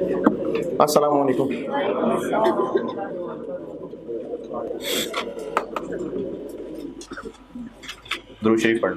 अस्सलाम वालेकुम। दुरूद शरीफ पढ़।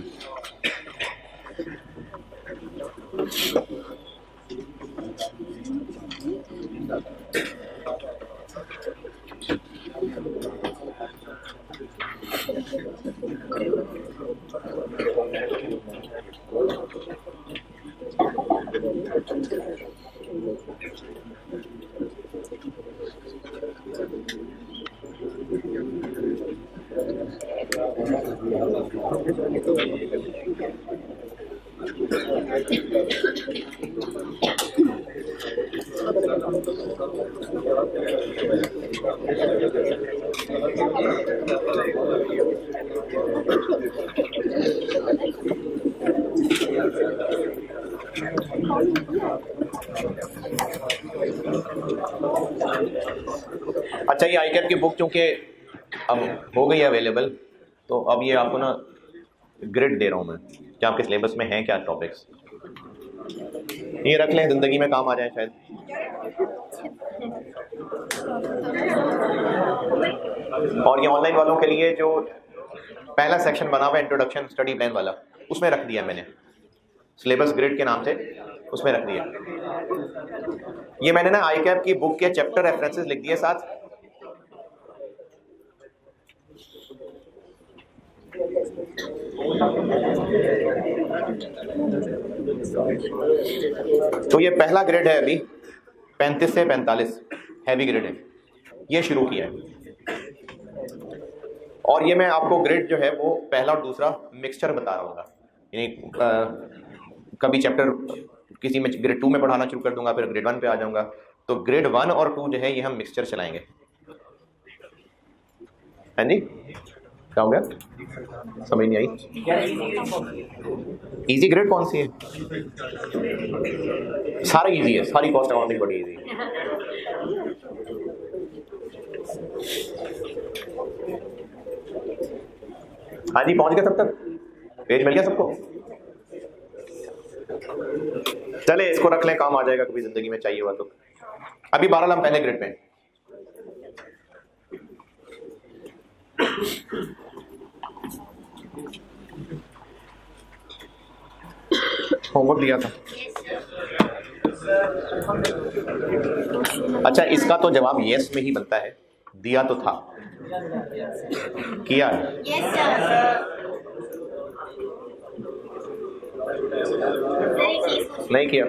अच्छा, ये आईकैप की बुक चूंकि अब हो गई है अवेलेबल, तो अब ये आपको ना ग्रिड दे रहा हूँ मैं कि आपके सिलेबस में हैं क्या टॉपिक्स। ये रख लें, ज़िंदगी में काम आ जाए शायद। और ये ऑनलाइन वालों के लिए जो पहला सेक्शन बना हुआ है इंट्रोडक्शन स्टडी प्लान वाला, उसमें रख दिया मैंने, सिलेबस ग्रिड के नाम से उसमें रख दिया। ये मैंने ना आईकैप की बुक के चैप्टर रेफरेंसेस लिख दिए साथ। तो ये पहला ग्रेड है, अभी 35 से 45 हैवी ग्रेड है, ये शुरू किया है। और ये मैं आपको ग्रेड जो है वो पहला और दूसरा मिक्सचर बता रहा हूँ, यानी कभी चैप्टर किसी में ग्रेड 2 में पढ़ाना शुरू कर दूंगा, फिर ग्रेड 1 पे आ जाऊंगा। तो ग्रेड 1 और 2 जो है ये हम मिक्सचर चलाएंगे। हाँ जी, क्या हो गया? समझ नहीं आई। इजी ग्रेड कौन सी है? सारा इजी है, सारी कॉस्ट अकाउंटिंग बड़ी इजी है। हाँ जी, पहुंच गया सब तक? पेज मिल गया सबको? चले इसको रख लें, काम आ जाएगा कभी जिंदगी में चाहिए हुआ तो। अभी 12 हम पहले ग्रेड पे। होमवर्क दिया था। अच्छा, इसका तो जवाब यस में ही बनता है, दिया तो था। किया? नहीं किया?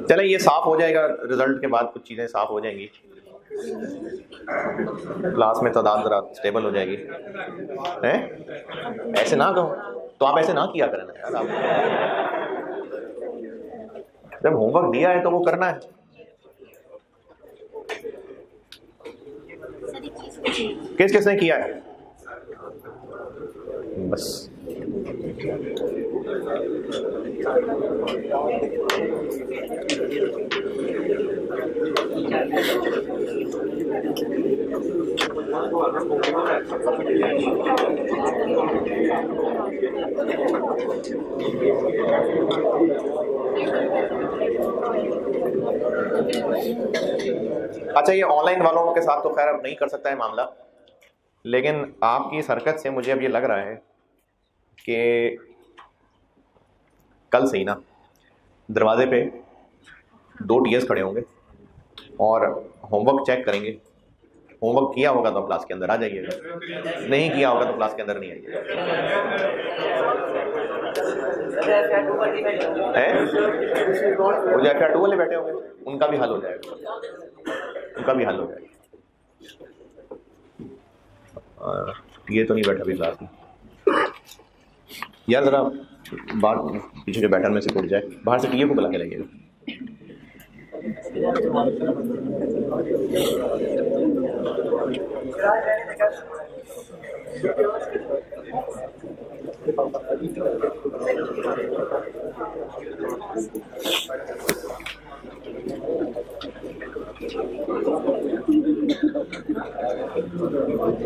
चले ये साफ हो जाएगा, रिजल्ट के बाद कुछ चीजें साफ हो जाएंगी, क्लास में तादाद जरा स्टेबल हो जाएगी। हैं? ऐसे ना कहो तो, आप ऐसे ना किया करें ना यार। आप जब होमवर्क दिया है तो वो करना है। किस किसने किया है? बस अच्छा, ये ऑनलाइन वालों के साथ तो खैर अब नहीं कर सकता है मामला, लेकिन आपकी इस हरकत से मुझे अब ये लग रहा है कि कल से ही ना दरवाजे पे 2 टीएस खड़े होंगे और होमवर्क चेक करेंगे। होमवर्क किया होगा तो क्लास के अंदर आ जाइएगा, नहीं किया होगा तो क्लास के अंदर नहीं आइएगा। वो जो FR2 वाले बैठे होंगे उनका भी हल हो जाएगा, उनका भी हल हो जाएगा। ये तो नहीं बैठा अभी क्लास में यार, जरा बाहर पीछे जो बैठन में से उठ जाए, बाहर से टीए को बुला के लाइएगा।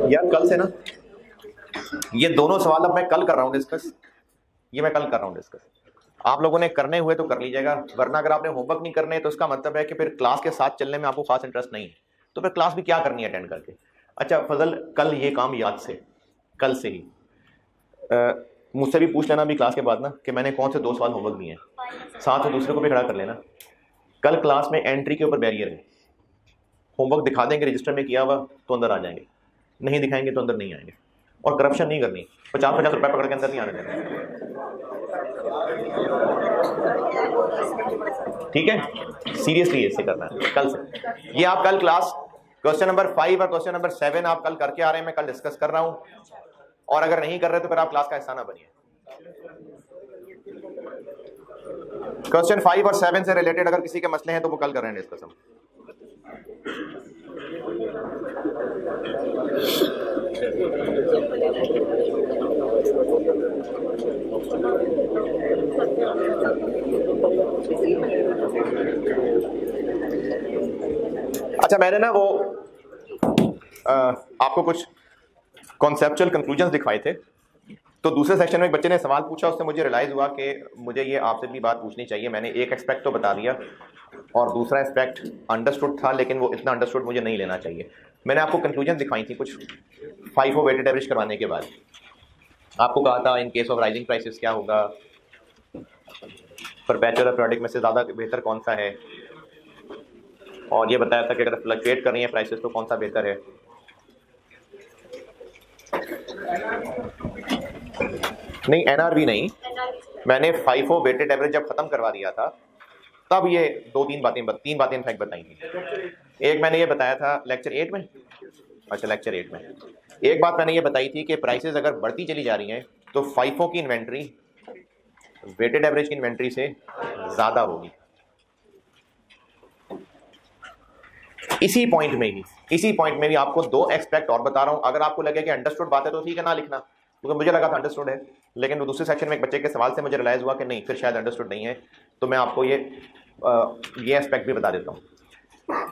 यार कल से ना ये दोनों सवाल अब मैं कल कर रहा हूँ डिस्कस, ये मैं कल कर रहा हूँ डिस्कस। आप लोगों ने करने हुए तो कर लीजिएगा, वरना अगर आपने होमवर्क नहीं करने तो इसका मतलब है कि फिर क्लास के साथ चलने में आपको खास इंटरेस्ट नहीं है, तो फिर क्लास भी क्या करनी है अटेंड करके। अच्छा फजल, कल ये काम याद से, कल से ही मुझसे भी पूछ लेना भी क्लास के बाद ना कि मैंने कौन से 2 सवाल होमवर्क दिए हैं, साथ में दूसरे को भी खड़ा कर लेना। कल क्लास में एंट्री के ऊपर बैरियर है, होमवर्क दिखा देंगे रजिस्टर में किया हुआ तो अंदर आ जाएंगे, नहीं दिखाएंगे तो अंदर नहीं आएंगे। और करप्शन नहीं करनी, 50-50 रुपए पकड़ के अंदर नहीं आने देना, ठीक है? सीरियसली ऐसे करना है कल से। ये आप कल क्लास क्वेश्चन नंबर 5 और क्वेश्चन नंबर 7 आप कल करके आ रहे हैं, मैं कल डिस्कस कर रहा हूं। और अगर नहीं कर रहे तो फिर आप क्लास का हिस्सा ना बनिए। क्वेश्चन 5 और 7 से रिलेटेड अगर किसी के मसले हैं तो वो कल कर रहे हैं डिस्कस हम। अच्छा मैंने ना वो आपको कुछ कॉन्सेप्चुअल कंक्लूजन्स दिखवाए थे, तो दूसरे सेक्शन में एक बच्चे ने सवाल पूछा, उससे मुझे रियलाइज हुआ कि मुझे ये आपसे भी बात पूछनी चाहिए। मैंने एक एस्पेक्ट तो बता दिया और दूसरा एस्पेक्ट अंडरस्टूड था, लेकिन वो इतना अंडरस्टूड मुझे नहीं लेना चाहिए। मैंने आपको कंक्लूजन दिखाई थी कुछ FIFO वेटेड एवरेज करवाने के बाद। आपको कहा था in case of rising prices क्या होगा, परपेचुअल प्रोडक्ट में से ज़्यादा बेहतर कौन सा है, और ये बताया था कि अगर फ्लक्चुएट कर रही है प्राइसेस तो कौन सा बेहतर है। नहीं NRV नहीं, मैंने FIFO वेटेड एवरेज जब खत्म करवा दिया था तब ये तीन बातें इनफैक्ट बताई थी। एक मैंने ये बताया था लेक्चर 8 में, अच्छा लेक्चर 8 में एक बात मैंने ये बताई थी कि प्राइसेस अगर बढ़ती चली जा रही हैं तो FIFO की इन्वेंट्री वेटेड एवरेज की इन्वेंट्री से ज़्यादा होगी। इसी पॉइंट में भी आपको 2 एक्सपेक्ट और बता रहा हूं। अगर आपको लगे कि अंडरस्टूड बात है तो ठीक है, ना लिखना, क्योंकि मुझे लगा था अंडरस्टूड है, लेकिन वो दूसरे सेक्शन में एक बच्चे के सवाल से मुझे रियलाइज हुआ कि नहीं, फिर शायद अंडरस्टूड नहीं है, तो मैं आपको ये एस्पेक्ट भी बता देता हूँ।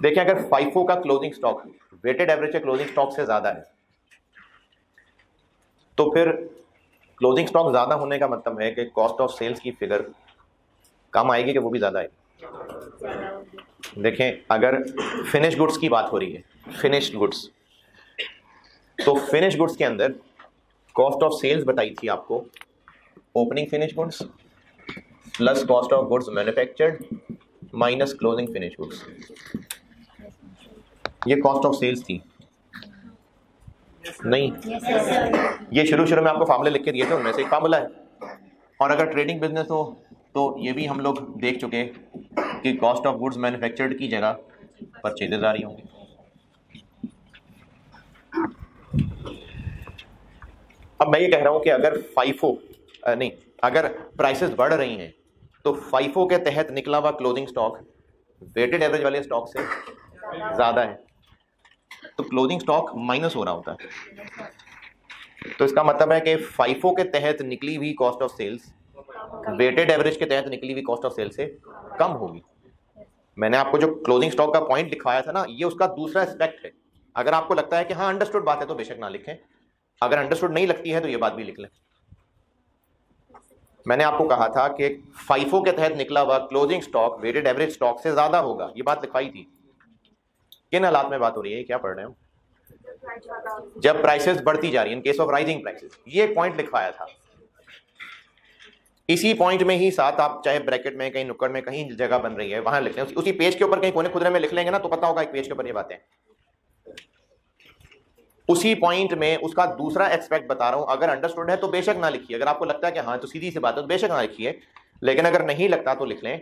देखिए, अगर FIFO का क्लोजिंग स्टॉक वेटेड एवरेज के क्लोजिंग स्टॉक से ज़्यादा है तो फिर क्लोजिंग स्टॉक ज़्यादा होने का मतलब है कि कॉस्ट ऑफ सेल्स की फिगर कम आएगी कि वो भी ज़्यादा आएगी। देखें, अगर फिनिश गुड्स की बात हो रही है, फिनिश्ड गुड्स, तो फिनिश गुड्स के अंदर कॉस्ट ऑफ सेल्स बताई थी आपको, opening finish goods plus cost of goods manufactured minus closing finish goods, ये कॉस्ट ऑफ सेल्स थी। नहीं, ये शुरू में आपको फार्मूले लिख के दिए थे, उनमें से एक फार्मूला है। और अगर ट्रेडिंग बिजनेस हो तो ये भी हम लोग देख चुके कि कॉस्ट ऑफ गुड्स मैन्युफैक्चर्ड की जगह परचेजेज आ रही होंगी। अब मैं ये कह रहा हूं कि अगर अगर प्राइसेस बढ़ रही हैं तो FIFO के तहत निकला हुआ क्लोजिंग स्टॉक वेटेड एवरेज वाले स्टॉक से ज़्यादा है, तो क्लोजिंग स्टॉक माइनस हो रहा होता है। तो इसका मतलब है कि FIFO के तहत निकली हुई cost of sales weighted average के तहत निकली हुई कॉस्ट ऑफ सेल्स से कम होगी। मैंने आपको जो क्लोजिंग स्टॉक का पॉइंट दिखाया था ना, ये उसका दूसरा एस्पेक्ट है। अगर आपको लगता है कि हाँ अंडरस्टूड बात है तो बेशक ना लिखें, अगर अंडरस्टूड नहीं लगती है तो ये बात भी लिख लें। मैंने आपको कहा था कि FIFO के तहत निकला हुआ closing stock weighted average stock से ज्यादा होगा, ये बात लिखवाई थी। किन हालात में बात हो रही है, क्या पढ़ रहे हो? जब प्राइसेस बढ़ती जा रही है, in case of rising prices, ये पॉइंट लिखवाया था। इसी पॉइंट में ही साथ आप चाहे ब्रैकेट में, कहीं नुक्कड़ में, कहीं जगह बन रही है वहां लिख लें, उसी पेज के ऊपर कहीं कोने खुदरे में लिख लेंगे ना तो पता होगा एक पेज के ऊपर ये बातें। उसी पॉइंट में उसका दूसरा एक्सपेक्ट बता रहा हूं। अगर अंडरस्टूड है तो बेशक ना लिखिए, अगर आपको लगता है कि हाँ तो सीधी सी बात है तो बेशक ना लिखिए, लेकिन अगर नहीं लगता तो लिख लें।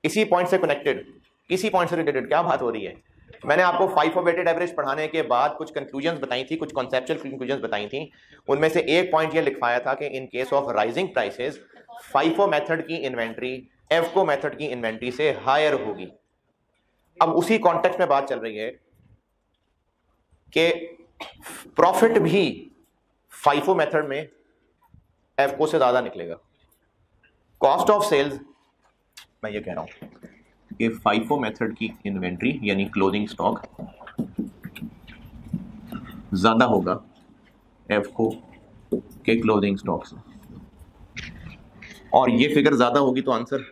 इसी पॉइंट से कनेक्टेड, इसी पॉइंट से रिलेटेड क्या बात हो रही है, मैंने आपको FIFO वेटेड एवरेज पढ़ाने के बाद कुछ कंक्लूजन्स बताई थी, कुछ कॉन्सेप्चुअल कंक्लूजन्स बताई थी। उनमें से एक पॉइंट ये लिखवाया था कि in case of rising prices FIFO method की इन्वेंट्री EVCO मेथड की इन्वेंट्री से हायर होगी। अब उसी कॉन्टेक्स्ट में बात चल रही है कि प्रॉफिट भी FIFO मेथड में EVCO से ज्यादा निकलेगा। कॉस्ट ऑफ सेल्स, मैं ये कह रहा हूं कि FIFO मेथड की इन्वेंट्री यानी क्लोजिंग स्टॉक ज्यादा होगा EVCO के क्लोजिंग स्टॉक से। और ये फिगर ज्यादा होगी तो आंसर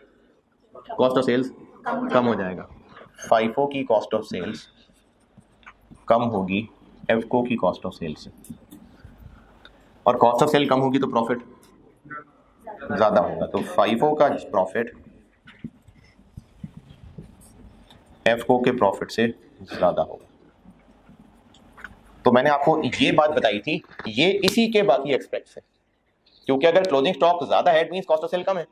कॉस्ट ऑफ सेल्स कम हो जाएगा। FIFO की कॉस्ट ऑफ सेल्स कम होगी FCO की कॉस्ट ऑफ सेल्स से, और कॉस्ट ऑफ सेल कम होगी तो प्रॉफिट ज्यादा होगा। तो FIFO का प्रॉफिट FCO के प्रॉफिट से ज्यादा होगा। तो मैंने आपको ये बात बताई थी, ये इसी के बाकी एक्सपेक्ट्स है, क्योंकि अगर क्लोजिंग स्टॉक ज्यादा है it means cost of sale कम है,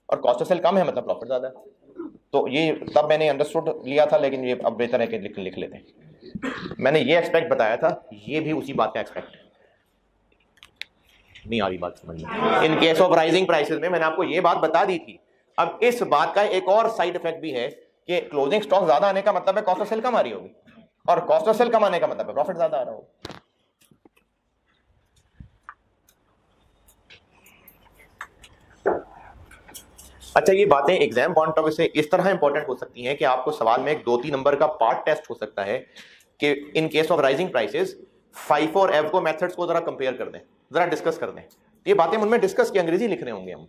और कॉस्ट ऑफ सेल कम है मतलब प्रॉफिट ज्यादा है। तो ये तब मैंने अंडरस्टूड लिया था, लेकिन ये अब बेहतर है कि लिख लेते हैं। मैंने ये एक्सपेक्ट बताया था, ये भी उसी बात का एक्सपेक्ट है। नहीं आ रही बात समझ में? In case of rising prices में मैंने आपको ये बात बता दी थी। अब इस बात का एक और साइड इफेक्ट भी है कि क्लोजिंग स्टॉक ज्यादा आने का मतलब है कॉस्ट ऑफ सेल कम आ रही होगी, और कॉस्ट ऑफ सेल कम आने का मतलब है प्रॉफिट ज्यादा आ रहा होगा। अच्छा, ये बातें एग्जाम पॉइंट ऑफ व्यू से इस तरह इंपॉर्टेंट हो सकती हैं कि आपको सवाल में एक 2-3 नंबर का पार्ट टेस्ट हो सकता है कि in case of rising prices FIFO और FCO मेथड्स को जरा कंपेयर कर दें, जरा डिस्कस कर दें। ये बातें उनमें डिस्कस की अंग्रेजी लिख रहे होंगे हम,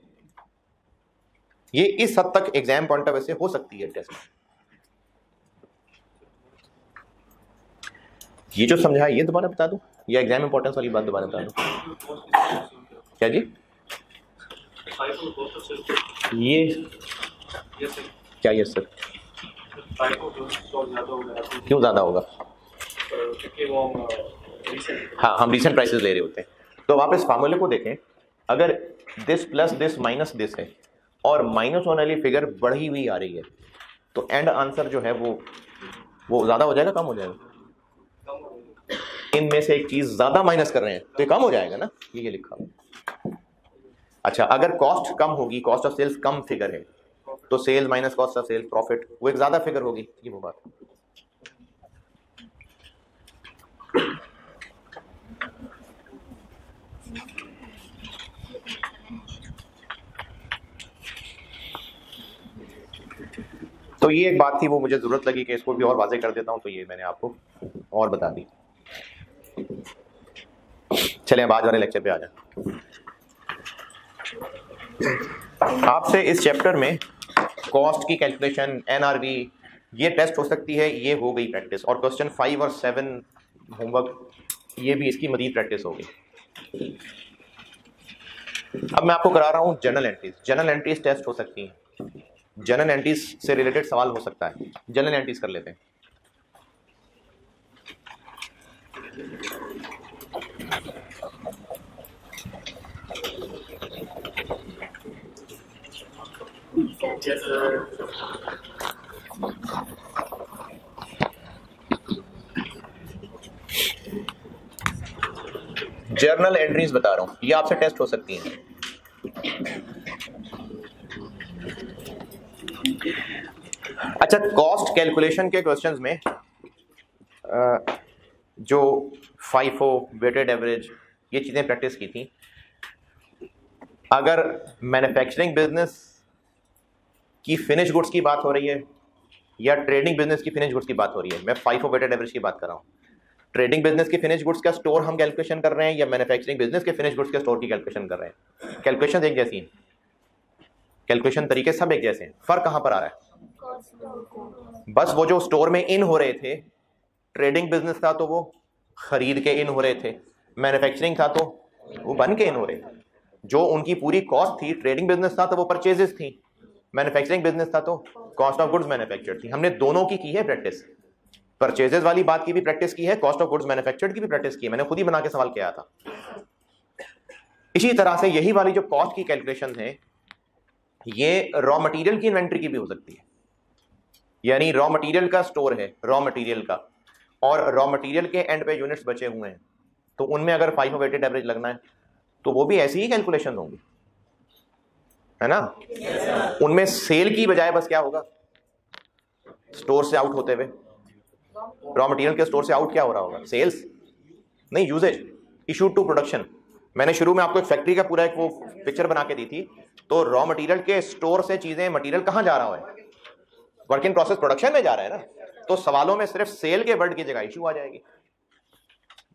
ये इस हद तक एग्जाम पॉइंट ऑफ व्यू से हो सकती है टेस्ट। ये जो समझा ये दोबारा बता दूं, या एग्जाम इंपॉर्टेंस वाली बात दोबारा बता दूं? क्या जी? ये क्या? Yes sir. क्यों ज्यादा होगा? हाँ, हम रीसेंट प्राइसेस ले रहे होते हैं। तो वापस फार्मूले को देखें, अगर this plus this minus this है और माइनस होने वाली फिगर बढ़ी हुई आ रही है, तो एंड आंसर जो है वो ज्यादा हो जाएगा कम हो जाएगा? इनमें से एक चीज ज्यादा माइनस कर रहे हैं तो ये कम हो जाएगा ना, ये लिखा। अच्छा, अगर कॉस्ट कम होगी, कॉस्ट ऑफ सेल्स कम फिगर है, तो sale minus cost of sales profit, वो एक ज्यादा फिगर होगी। ये वो बात। तो ये एक बात थी, वो मुझे जरूरत लगी कि इसको भी और वाज़ेह कर देता हूं, तो ये मैंने आपको और बता दी। चलें अब आज वाले लेक्चर पे आ जाए। आपसे इस चैप्टर में कॉस्ट की कैलकुलेशन, NRV, ये टेस्ट हो सकती है, ये हो गई प्रैक्टिस, और क्वेश्चन 5 और 7 होमवर्क, ये भी इसकी मजीद प्रैक्टिस होगी। अब मैं आपको करा रहा हूँ journal entries. Journal entries test हो सकती हैं, जनरल एंट्रीज से रिलेटेड सवाल हो सकता है। जनरल एंट्रीज कर लेते हैं। जर्नल एंट्रीज बता रहा हूं, ये आपसे टेस्ट हो सकती हैं। अच्छा, कॉस्ट कैलकुलेशन के क्वेश्चंस में जो FIFO, वेटेड एवरेज, ये चीजें प्रैक्टिस की थी। अगर मैन्युफैक्चरिंग बिजनेस की फिनिश गुड्स की बात हो रही है या ट्रेडिंग बिजनेस की फिनिश गुड्स की बात हो रही है, मैं FIFO वेटेड एवरेज की बात कर रहा हूँ। ट्रेडिंग बिजनेस की फिनिश गुड्स का स्टोर हम कैलकुलेशन कर रहे हैं या मैन्युफैक्चरिंग बिजनेस के फिनिश गुड्स के स्टोर की कैलकुलेशन कर रहे हैं? कैलकुलेशन एक जैसी है, कैलकुलेशन तरीके सब एक जैसे हैं। फर्क कहां पर आ रहा है? बस वो जो स्टोर में इन हो रहे थे, ट्रेडिंग बिजनेस था तो वो खरीद के इन हो रहे थे, मैन्युफैक्चरिंग था तो वो बन के इन हो रहे थे। जो उनकी पूरी कॉस्ट थी, ट्रेडिंग बिजनेस था तो वो परचेजेस थी, मैन्युफैक्चरिंग बिजनेस था तो कॉस्ट ऑफ गुड्स मैन्युफैक्चर्ड थी। हमने दोनों की है प्रैक्टिस, परचेजेस वाली बात की भी प्रैक्टिस की है, कॉस्ट ऑफ गुड्स मैन्युफैक्चर्ड की भी प्रैक्टिस की है। मैंने खुद ही बना के सवाल किया था। इसी तरह से यही वाली जो कॉस्ट की कैलकुलेशन है, ये रॉ मटेरियल की इन्वेंट्री की भी हो सकती है। यानी रॉ मटेरियल का स्टोर है, रॉ मटेरियल का, और रॉ मटेरियल के एंड पे यूनिट्स बचे हुए हैं, तो उनमें अगर FIFO वेटेड एवरेज लगना है तो वो भी ऐसी ही कैलकुलेशन होंगी, है ना? उनमें सेल की बजाय बस क्या होगा, स्टोर से आउट होते हुए, रॉ मटेरियल के स्टोर से आउट क्या हो रहा होगा? सेल्स नहीं, यूजेज, इशूड टू प्रोडक्शन। मैंने शुरू में आपको एक फैक्ट्री का पूरा एक वो पिक्चर बना के दी थी। तो रॉ मटेरियल के स्टोर से चीजें, मटेरियल कहां जा रहा है? वर्क इन प्रोसेस प्रोडक्शन में जा रहा है ना। तो सवालों में सिर्फ सेल के वर्ड की जगह इशू आ जाएगी,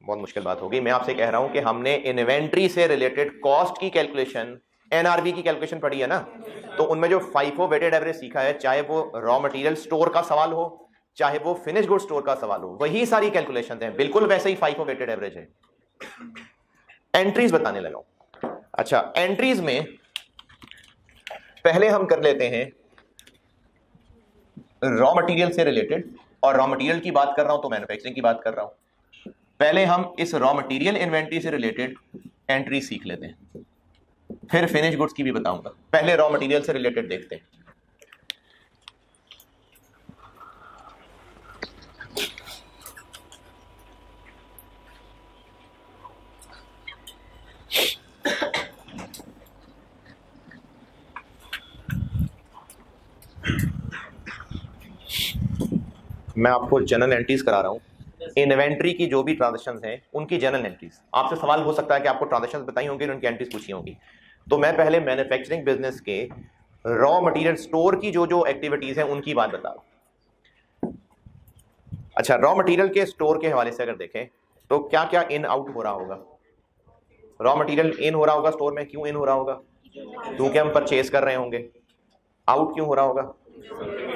बहुत मुश्किल बात होगी। मैं आपसे कह रहा हूं कि हमने इन्वेंट्री से रिलेटेड कॉस्ट की कैलकुलेशन एनआरबी की कैलकुलेशन पढ़ी है ना, तो उनमें जो FIFO वेटेड एवरेज सीखा है, चाहे वो रॉ मटेरियल स्टोर का सवाल हो चाहे वो फिनिश गुड स्टोर का सवाल हो, वही सारी कैलकुलेशन है, बिल्कुल वैसे ही FIFO वेटेड एवरेज है। एंट्रीज बताने लगा हूं। अच्छा, एंट्रीज में पहले हम कर लेते हैं रॉ मटेरियल से रिलेटेड, और रॉ मटेरियल की बात कर रहा हूं तो मैन्युफैक्चरिंग की बात कर रहा हूं। पहले हम इस रॉ मटेरियल इन्वेंट्री से रिलेटेड एंट्री सीख लेते हैं, फिर फिनिश गुड्स की भी बताऊंगा। पहले रॉ मटेरियल से रिलेटेड देखते हैं। मैं आपको जनरल एंट्रीज करा रहा हूं, इन्वेंट्री की जो भी ट्रांजैक्शंस हैं उनकी जनरल एंट्रीज। आपसे सवाल हो सकता है कि आपको ट्रांजैक्शंस बताई होंगी, उनकी एंट्रीज पूछी होंगी, तो मैं पहले मैन्युफैक्चरिंग बिजनेस के रॉ मटेरियल स्टोर की जो जो एक्टिविटीज हैं उनकी बात बता रहा हूं। अच्छा, रॉ मटेरियल के स्टोर के हवाले से अगर देखें तो क्या क्या इन आउट हो रहा होगा। रॉ मटेरियल इन हो रहा होगा स्टोर में, क्यों इन हो रहा होगा? क्योंकि हम परचेज कर रहे होंगे। आउट क्यों हो रहा होगा?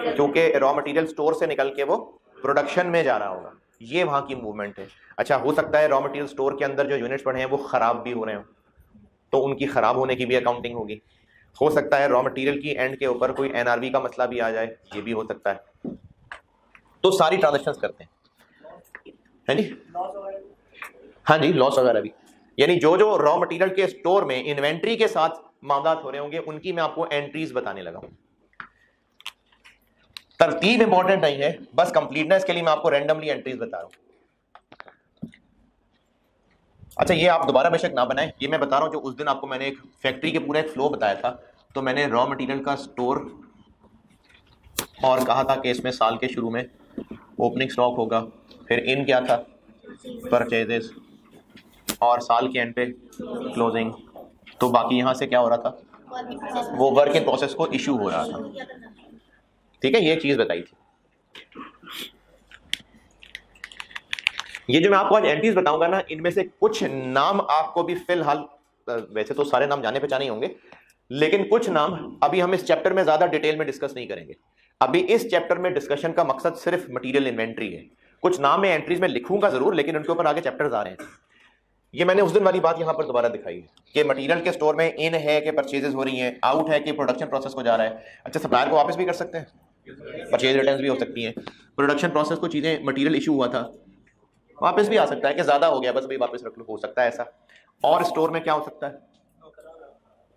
क्योंकि रॉ मटेरियल स्टोर से निकल के वो प्रोडक्शन में जा रहा होगा, ये वहां की मूवमेंट है। अच्छा, हो सकता है रॉ मटेरियल स्टोर के अंदर जो यूनिट्स पड़े हैं वो खराब भी हो रहे हो, तो उनकी खराब होने की भी अकाउंटिंग होगी। हो सकता है रॉ मटेरियल की एंड के ऊपर कोई एनआरबी का मसला भी आ जाए, ये भी हो सकता है। तो सारी ट्रांजैक्शंस करते हैं जी। हाँ जी, लॉस वगैरह भी, यानी जो जो रॉ मटेरियल के स्टोर में इन्वेंट्री के साथ मामला हो रहे होंगे उनकी मैं आपको एंट्रीज बताने लगा हूं। तरतीब इंपॉर्टेंट नहीं है, बस कंप्लीटनेस के लिए मैं आपको रैंडमली एंट्रीज बता रहा हूं। अच्छा, ये आप दोबारा बेशक ना बनाएं, ये मैं बता रहा हूं जो उस दिन आपको मैंने एक फैक्ट्री के पूरा एक फ्लो बताया था। तो मैंने रॉ मटेरियल का स्टोर और कहा था कि इसमें साल के शुरू में ओपनिंग स्टॉक होगा, फिर इन क्या था, परचेजेस, और साल के एंड पे क्लोजिंग। तो बाकी यहां से क्या हो रहा था, वो वर्क इन प्रोसेस को इशू हो रहा था। ठीक है, ये चीज बताई थी। ये जो मैं आपको आज एंट्रीज बताऊंगा ना, इनमें से कुछ नाम आपको भी फिलहाल, वैसे तो सारे नाम जाने पहचाने होंगे, लेकिन कुछ नाम अभी हम इस चैप्टर में ज्यादा डिटेल में डिस्कस नहीं करेंगे। अभी इस चैप्टर में डिस्कशन का मकसद सिर्फ मटेरियल इन्वेंट्री है। कुछ नाम मैं एंट्रीज में लिखूंगा जरूर, लेकिन उनके ऊपर आगे चैप्टर्स आ रहे हैं। ये मैंने उस दिन वाली बात यहां पर दोबारा दिखाई है कि मटेरियल के स्टोर में इन है कि परचेजेस हो रही हैं, आउट है कि प्रोडक्शन प्रोसेस को जा रहा है। अच्छा, सप्लायर को वापस भी कर सकते हैं, परचेज रिटर्न्स भी हो सकती हैं। प्रोडक्शन प्रोसेस को चीजें, मटेरियल इशू हुआ था, वापस भी आ सकता है कि ज्यादा हो गया बस भाई वापस रख लो, हो सकता है ऐसा। और स्टोर में क्या हो सकता है,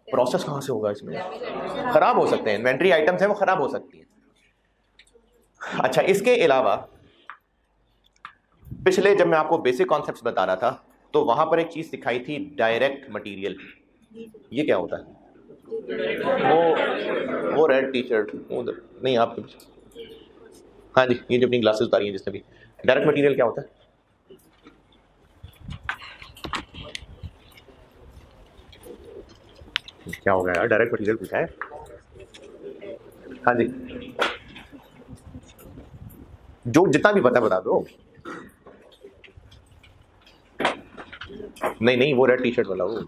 प्रोसेस कहां से होगा, इसमें खराब हो सकते हैं, इन्वेंट्री आइटम्स हैं वो खराब हो सकती है। अच्छा, इसके अलावा पिछले जब मैं आपको बेसिक कॉन्सेप्ट्स बता रहा था तो वहां पर एक चीज सिखाई थी, डायरेक्ट मटेरियल। ये क्या होता है? वो रेड टी शर्ट नहीं, आप हाँ जी, ये जो अपनी ग्लासेस उतारी हैं जिसने भी, डायरेक्ट मटेरियल क्या होता है? क्या हो गया यार, डायरेक्ट मटेरियल पूछा है। हाँ जी, जो जितना भी पता बता दो। नहीं, वो रेड टी शर्ट वाला, वो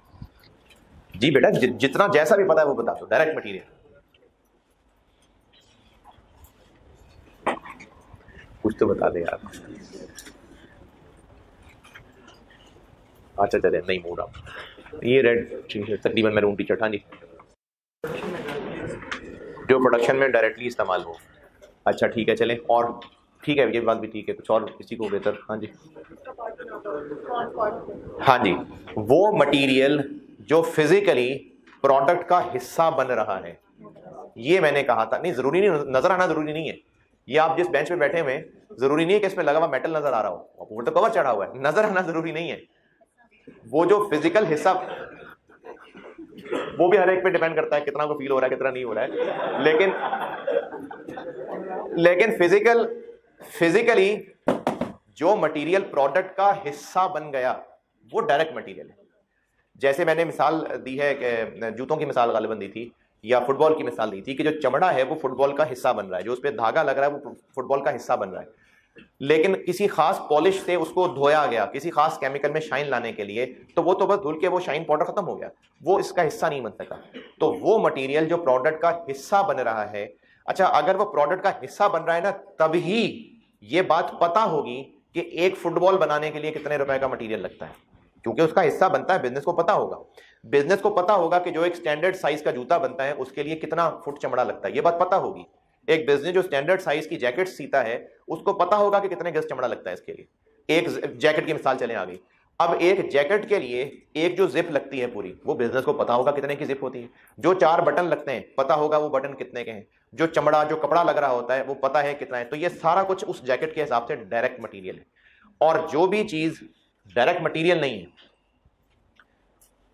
जी बेटा, जितना जैसा भी पता है वो बता दो, डायरेक्ट मटेरियल। कुछ तो बता दे यार। अच्छा चले, नहीं मूड आप, ये रेड टी शर्ट तकरीबन मैरून टी शर्ट। हाँ जी, जो प्रोडक्शन में डायरेक्टली इस्तेमाल हो। अच्छा ठीक है, चले, और ठीक है, ये बात भी ठीक है, कुछ और किसी को बेहतर। हाँ जी, हाँ जी, वो मटेरियल जो फिजिकली प्रोडक्ट का हिस्सा बन रहा है, ये मैंने कहा था। नहीं, जरूरी नहीं, नजर आना जरूरी नहीं है। ये आप जिस बेंच पे बैठे हुए, जरूरी नहीं है कि इसमें लगा हुआ मेटल नजर आ रहा हो, ऊपर तो कवर चढ़ा हुआ है, नजर आना जरूरी नहीं है। वो जो फिजिकल हिस्सा, वो भी हर एक पे डिपेंड करता है कितना को फील हो रहा है, कितना नहीं हो रहा है, लेकिन फिजिकली जो मटेरियल प्रोडक्ट का हिस्सा बन गया वो डायरेक्ट मटेरियल है। जैसे मैंने मिसाल दी है कि जूतों की मिसाल गालिबन दी थी, या फुटबॉल की मिसाल दी थी कि जो चमड़ा है वो फुटबॉल का हिस्सा बन रहा है, जो उस पर धागा लग रहा है वो फुटबॉल का हिस्सा बन रहा है। लेकिन किसी खास पॉलिश से उसको धोया गया किसी खास केमिकल में शाइन लाने के लिए, तो वो तो बस धुल के वो शाइन पाउडर खत्म हो गया, वो इसका हिस्सा नहीं बन सका। तो वो मटेरियल जो प्रोडक्ट का हिस्सा बन रहा है, अच्छा अगर वो प्रोडक्ट का हिस्सा बन रहा है ना, तब ही ये बात पता होगी कि एक फुटबॉल बनाने के लिए कितने रुपए का मटेरियल लगता है, क्योंकि उसका हिस्सा बनता है। बिजनेस को पता होगा, बिजनेस को पता होगा कि जो एक स्टैंडर्ड साइज का जूता बनता है उसके लिए कितना फुट चमड़ा लगता है, ये बात पता होगी। एक बिजनेस जो स्टैंडर्ड साइज की जैकेट सीता है उसको पता होगा कि कितने गज चमड़ा लगता है इसके लिए। एक जैकेट की मिसाल चले आ गई। अब एक जैकेट के लिए एक जो जिप लगती है पूरी, वो बिजनेस को पता होगा कितने की जिप होती है। जो 4 बटन लगते हैं पता होगा वो बटन कितने के हैं। जो चमड़ा जो कपड़ा लग रहा होता है वो पता है कितना है। तो ये सारा कुछ उस जैकेट के हिसाब से डायरेक्ट मटीरियल है। और जो भी चीज डायरेक्ट मटीरियल नहीं है,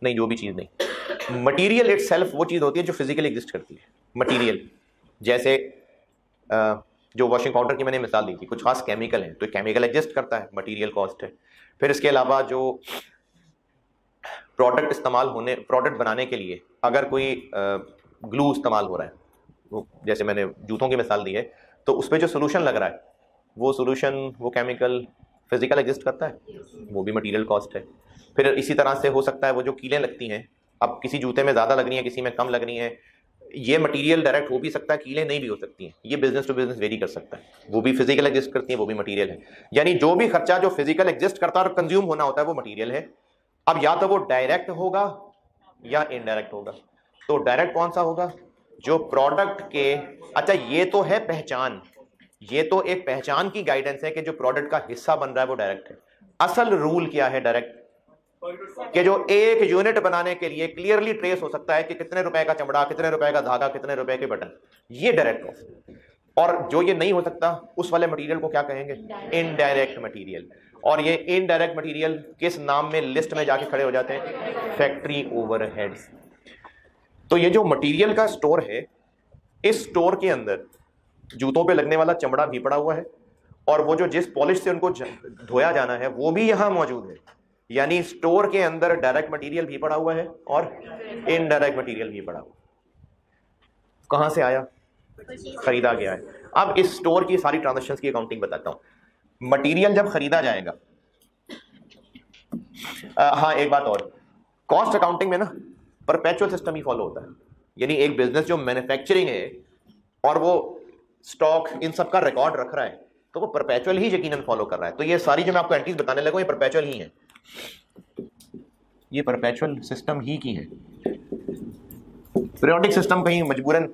नहीं जो भी चीज नहीं, मटीरियल इटसेल्फ वो चीज होती है जो फिजिकली एग्जिस्ट करती है। मटीरियल जैसे जो वॉशिंग पाउडर की मैंने मिसाल दी थी, कुछ खास केमिकल है तो केमिकल एग्जिस्ट करता है, मटेरियल कॉस्ट है। फिर इसके अलावा जो प्रोडक्ट बनाने के लिए अगर कोई ग्लू इस्तेमाल हो रहा है, वो जैसे मैंने जूतों की मिसाल दी है, तो उस पर जो सोल्यूशन लग रहा है वो सोल्यूशन वो केमिकल फिजिकल एग्जिस्ट करता है, वो भी मटेरियल कॉस्ट है। फिर इसी तरह से हो सकता है वो जो कीलें लगती हैं, अब किसी जूते में ज़्यादा लग रही हैं किसी में कम लग रही हैं, ये मटेरियल डायरेक्ट हो भी सकता है, कीलें नहीं भी हो सकती हैं, ये बिजनेस टू बिजनेस वेरी कर सकता है, वो भी फिजिकल एग्जिस्ट करती है, वो भी मटेरियल है। यानी जो भी खर्चा जो फिजिकल एग्जिस्ट करता है और कंज्यूम होना होता है वो मटेरियल है। अब या तो वो डायरेक्ट होगा या इनडायरेक्ट होगा। तो डायरेक्ट कौन सा होगा? जो प्रोडक्ट के, अच्छा ये तो है पहचान, ये तो एक पहचान की गाइडेंस है कि जो प्रोडक्ट का हिस्सा बन रहा है वो डायरेक्ट है। असल रूल क्या है डायरेक्ट? कि जो एक यूनिट बनाने के लिए क्लियरली ट्रेस हो सकता है कि कितने रुपए का चमड़ा, कितने रुपए का धागा, कितने रुपए के बटन, ये डायरेक्ट कॉस्ट। और जो ये नहीं हो सकता उस वाले मटेरियल को क्या कहेंगे? Indirect material. और ये इनडायरेक्ट मटेरियल किस नाम में लिस्ट में जाके खड़े हो जाते हैं? Factory overheads. तो ये जो मटेरियल का स्टोर है, इस स्टोर के अंदर जूतों पे लगने वाला चमड़ा भी पड़ा हुआ है और वो जो जिस पॉलिश से उनको धोया जाना है वो भी यहां मौजूद है। यानी स्टोर के अंदर डायरेक्ट मटेरियल भी पड़ा हुआ है और इनडायरेक्ट मटेरियल भी पड़ा हुआ। कहां से आया? खरीदा गया है। अब इस स्टोर की सारी ट्रांजैक्शंस की अकाउंटिंग बताता हूं। मटेरियल जब खरीदा जाएगा, हाँ एक बात और, कॉस्ट अकाउंटिंग में ना परपेचुअल सिस्टम ही फॉलो होता है। यानी एक बिजनेस जो मैन्युफैक्चरिंग है और वो स्टॉक इन सब का रिकॉर्ड रख रहा है तो वो परपेचुअल ही यकीनन फॉलो कर रहा है। तो ये सारी जो मैं आपको एंट्रीज बताने लगा ये परपेचुअल ही है, ये परपेचुअल सिस्टम ही की है। पीरियोडिक सिस्टम कहीं मजबूरन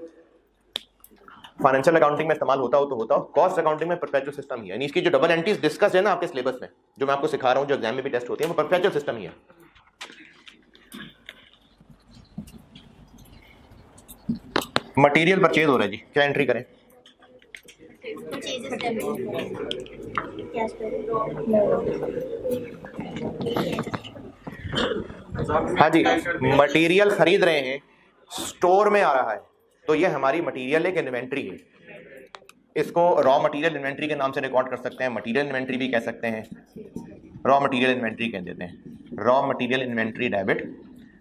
फाइनेंशियल अकाउंटिंग में इस्तेमाल होता हो तो होता हो, कॉस्ट अकाउंटिंग में परपेचुअल सिस्टम ही है। यानी इसकी जो डबल एंट्रीज डिस्कस है ना आपके सिलेबस में, जो मैं आपको सिखा रहा हूं, जो एग्जाम में भी टेस्ट होती है, वो परपेचुअल सिस्टम ही है। मटेरियल परचेज हो रहा है जी, क्या एंट्री करें? हाँ जी, मटेरियल खरीद रहे हैं, स्टोर में आ रहा है, तो ये हमारी मटेरियल एक इन्वेंट्री है। इसको रॉ मटेरियल इन्वेंट्री के नाम से रिकॉर्ड कर सकते हैं, मटेरियल इन्वेंट्री भी कह सकते हैं, रॉ मटेरियल इन्वेंट्री कह देते हैं। Raw material inventory debit,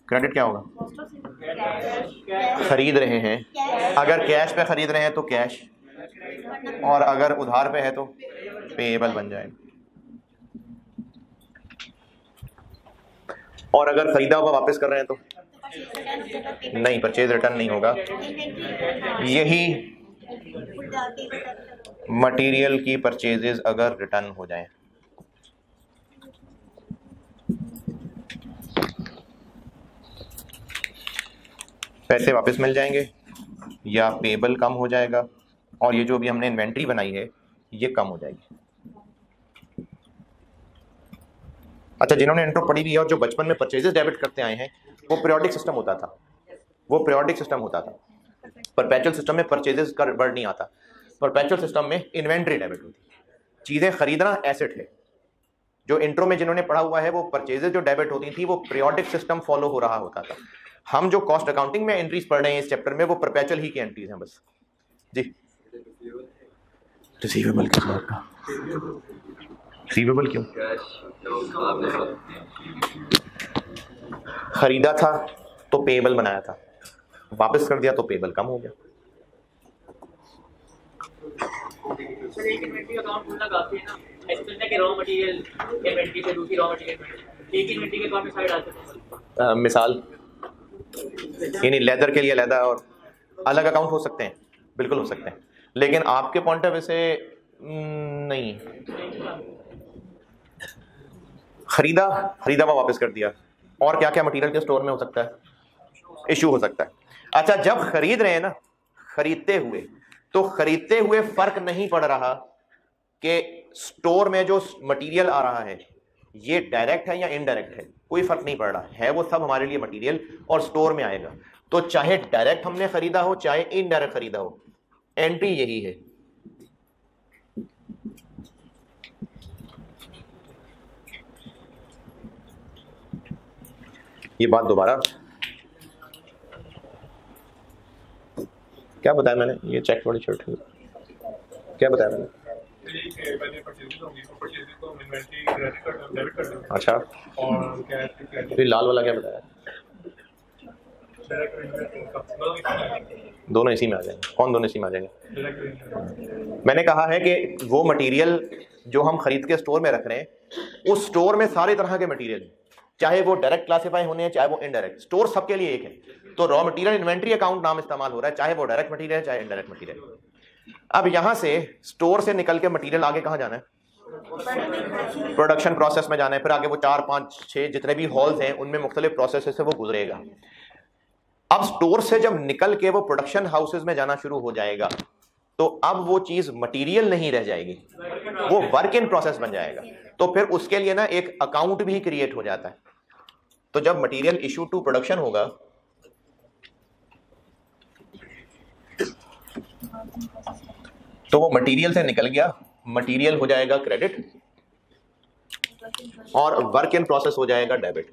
credit क्या होगा? खरीद रहे हैं, अगर कैश पे खरीद रहे हैं तो कैश, और अगर उधार पे है तो पेएबल बन जाएगा। और अगर खरीदा हुआ वापस कर रहे हैं तो नहीं, परचेज रिटर्न नहीं होगा। यही मटेरियल की परचेजेस अगर रिटर्न हो जाए, पैसे वापस मिल जाएंगे या पेएबल कम हो जाएगा, और ये जो भी हमने इन्वेंट्री बनाई है ये कम हो जाएगी। अच्छा, जिन्होंने इंट्रो पढ़ी भी है और जो बचपन में परचेजेस डेबिट करते आए हैं, वो पीरियोडिक सिस्टम होता था, वो पीरियोडिक सिस्टम होता था। परपेचुअल सिस्टम में परचेजेस का वर्ड नहीं आता, परपेचुअल सिस्टम में इन्वेंट्री डेबिट होती है। चीजें खरीदना एसेट है। जो इंट्रो में जिन्होंने पढ़ा हुआ है वो परचेजेस जो डेबिट होती थी वो पीरियोडिक सिस्टम फॉलो हो रहा होता था। हम जो कॉस्ट अकाउंटिंग में एंट्रीज पढ़ रहे हैं इस चैप्टर में वो परपेचुअल ही की एंट्रीज हैं बस जी। रिसीवेबल किस बात का? रिसीवेबल क्यों? खरीदा था तो पेएबल बनाया था, वापस कर दिया तो पेएबल कम हो गया। सर एक इन्वेंट्री अकाउंट खुलना काफी है ना, ऐसे तो नहीं कि रॉ मटेरियल इन्वेंट्री से दूसरी रॉ मटेरियल एक इन्वेंट्री के अकाउंट में साइड आ सकते हैं। मिसाल यानी लेदर के लिए लेदर और अलग अकाउंट हो सकते हैं, बिल्कुल हो सकते हैं, लेकिन आपके पॉइंट ऑफ व्यू से नहीं। खरीदा हुआ वापस कर दिया, और क्या क्या मटेरियल के स्टोर में हो सकता है, इशू हो सकता है। अच्छा, जब खरीद रहे हैं ना, खरीदते हुए फर्क नहीं पड़ रहा कि स्टोर में जो मटेरियल आ रहा है ये डायरेक्ट है या इनडायरेक्ट है, कोई फर्क नहीं पड़ रहा है, वो सब हमारे लिए मटेरियल और स्टोर में आएगा। तो चाहे डायरेक्ट हमने खरीदा हो चाहे इनडायरेक्ट खरीदा हो, एंट्री यही है। ये बात दोबारा क्या बताया मैंने, ये चेक वाली शर्ट क्या बताया मैंने? अच्छा, और लाल वाला क्या बताया? दोनों इसी में आ जाएंगे। कौन दोनों इसी में आ जाएंगे? मैंने कहा है कि वो मटेरियल जो हम खरीद के स्टोर में रख रहे हैं, उस स्टोर में सारे तरह के मटेरियल, चाहे वो डायरेक्ट क्लासिफाई होने हैं चाहे वो इनडायरेक्ट, स्टोर सबके लिए एक है। तो रॉ मटेरियल इन्वेंट्री अकाउंट नाम इस्तेमाल हो रहा है, चाहे वो डायरेक्ट मटेरियल चाहे इनडायरेक्ट मटेरियल। अब यहां से स्टोर से निकल के मटेरियल आगे कहां जाना है? प्रोडक्शन प्रोसेस में जाना है। फिर आगे वो 4 5 6 जितने भी हॉल्स हैं उनमें मुख्तलिफ प्रोसेस से वो गुजरेगा। अब स्टोर से जब निकल के वो प्रोडक्शन हाउसेज में जाना शुरू हो जाएगा तो अब वो चीज मटेरियल नहीं रह जाएगी, वो वर्क इन प्रोसेस बन जाएगा। तो फिर उसके लिए ना एक अकाउंट भी क्रिएट हो जाता है। तो जब मटेरियल इशू टू प्रोडक्शन होगा तो वो मटेरियल से निकल गया, मटेरियल हो जाएगा क्रेडिट और वर्क इन प्रोसेस हो जाएगा डेबिट।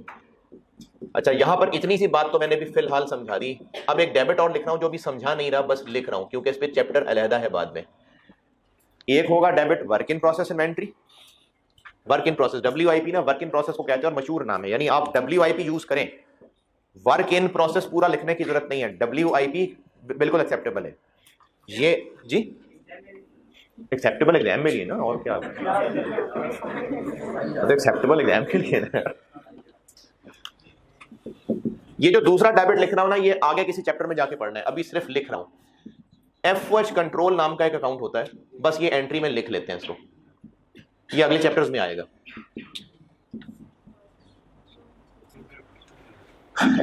अच्छा, यहां पर इतनी सी बात तो मैंने भी फिलहाल समझा दी। अब एक डेबिट और लिख रहा हूं जो भी समझा नहीं रहा, बस लिख रहा हूं क्योंकि इस पे चैप्टर अलहदा है बाद में। एक होगा debit work in process inventory, work in process WIP ना, वर्क इन प्रोसेस को कहते हैं और मशहूर नाम है, यानी आप WIP यूज करें, वर्क इन प्रोसेस पूरा लिखने की जरूरत नहीं है, WIP बिल्कुल एक्सेप्टेबल है। ये जी एक्सेप्टेबल एग्जाम में लिए ना, और क्या एक्सेप्टेबल एग्जाम के लिए ना। ये जो दूसरा डेबिट लिख रहा हूं ना, ये आगे किसी चैप्टर में जाके पढ़ना है, अभी सिर्फ लिख रहा हूं। FOH कंट्रोल नाम का एक अकाउंट होता है, बस ये एंट्री में लिख लेते हैं इसको, ये अगले चैप्टर्स में आएगा।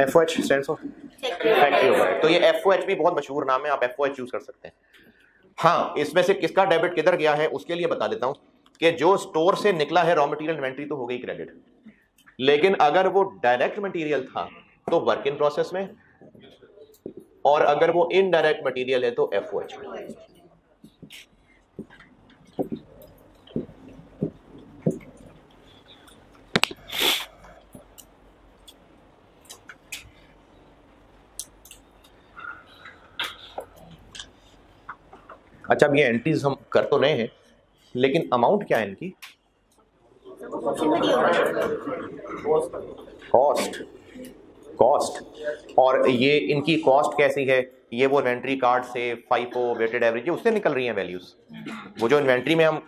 FOH स्टैंड्स फॉर फैक्ट्री होगा, तो ये FOH भी बहुत मशहूर नाम है, आप FOH यूज कर सकते हैं। हाँ, इसमें से किसका डेबिट किधर गया है उसके लिए बता देता हूं कि जो स्टोर से निकला है रॉ मटेरियल इन्वेंट्री तो हो गई क्रेडिट, लेकिन अगर वो डायरेक्ट मटेरियल था तो वर्क इन प्रोसेस में, और अगर वो इनडायरेक्ट मटेरियल है तो FOH में। अच्छा, अब ये एंट्रीज हम कर तो रहे हैं, लेकिन अमाउंट क्या है इनकी? कॉस्ट। और ये इनकी कॉस्ट कैसी है? ये वो इन्वेंट्री कार्ड से FIFO वेटेड एवरेज उससे निकल रही हैं वैल्यूज। वो जो इन्वेंट्री में हम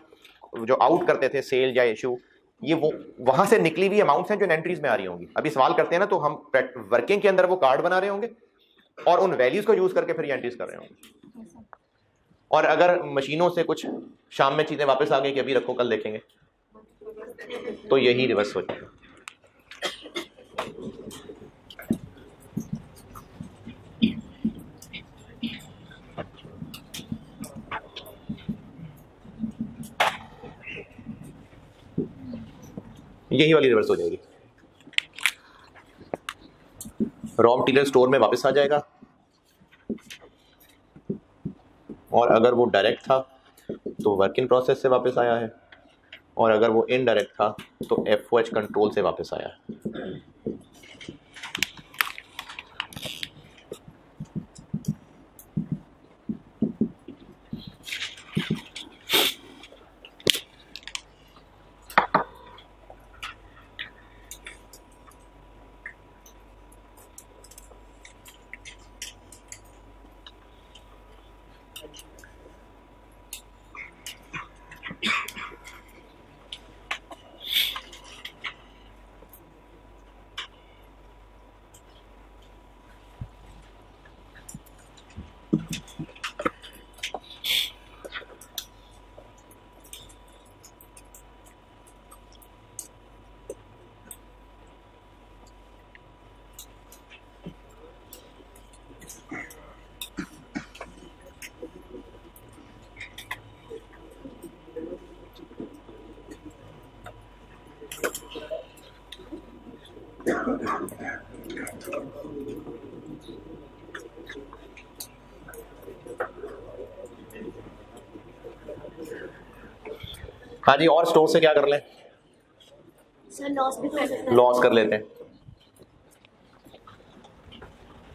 जो आउट करते थे सेल या इशू, ये वो वहां से निकली हुई अमाउंट्स हैं जो एंट्रीज में आ रही होंगी। अभी सवाल करते हैं ना, तो हम वर्किंग के अंदर वो कार्ड बना रहे होंगे और उन वैल्यूज को यूज करके फिर ये एंट्रीज कर रहे होंगे। और अगर मशीनों से कुछ शाम में चीजें वापस आ गई कि अभी रखो कल देखेंगे, तो यही रिवर्स हो जाएगा। यही वाली रिवर्स हो जाएगी। रॉ मटेरियल स्टोर में वापस आ जाएगा, और अगर वो डायरेक्ट था तो वर्क इन प्रोसेस से वापस आया है, और अगर वो इनडायरेक्ट था तो FOH कंट्रोल से वापस आया है। हाँ जी, और स्टोर से क्या कर लें? सर लॉस भी कर सकते हैं। लॉस कर लेते हैं,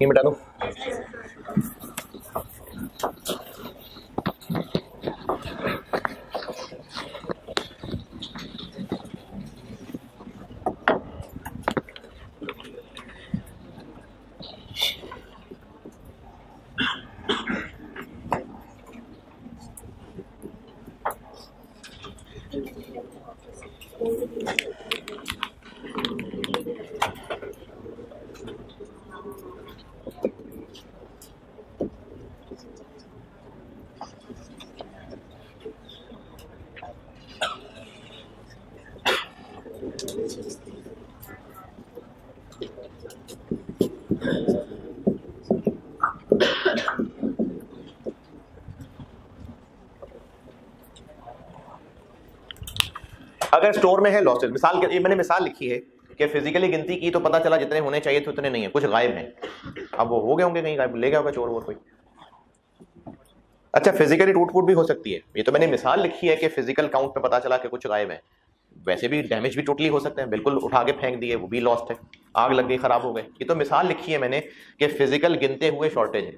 ये मिटा दो। अगर स्टोर में है लॉसेस, मिसाल के मैंने मिसाल लिखी है कि फिजिकली गिनती की तो पता चला जितने होने चाहिए थे उतने नहीं है, कुछ गायब हैं। अब वो हो गए होंगे, कहीं गायब ले गया होगा चोर वोर कोई। अच्छा, फिजिकली टूट फूट भी हो सकती है, ये तो मैंने मिसाल लिखी है कि फिजिकल काउंट पे पता चला कि कुछ गायब है। वैसे भी डैमेज भी टोटली हो सकते हैं, बिल्कुल उठा के फेंक दिए वो भी लॉस्ट है, आग लग गई खराब हो गए। ये तो मिसाल लिखी है मैंने कि फिजिकल गिनते हुए शॉर्टेज है।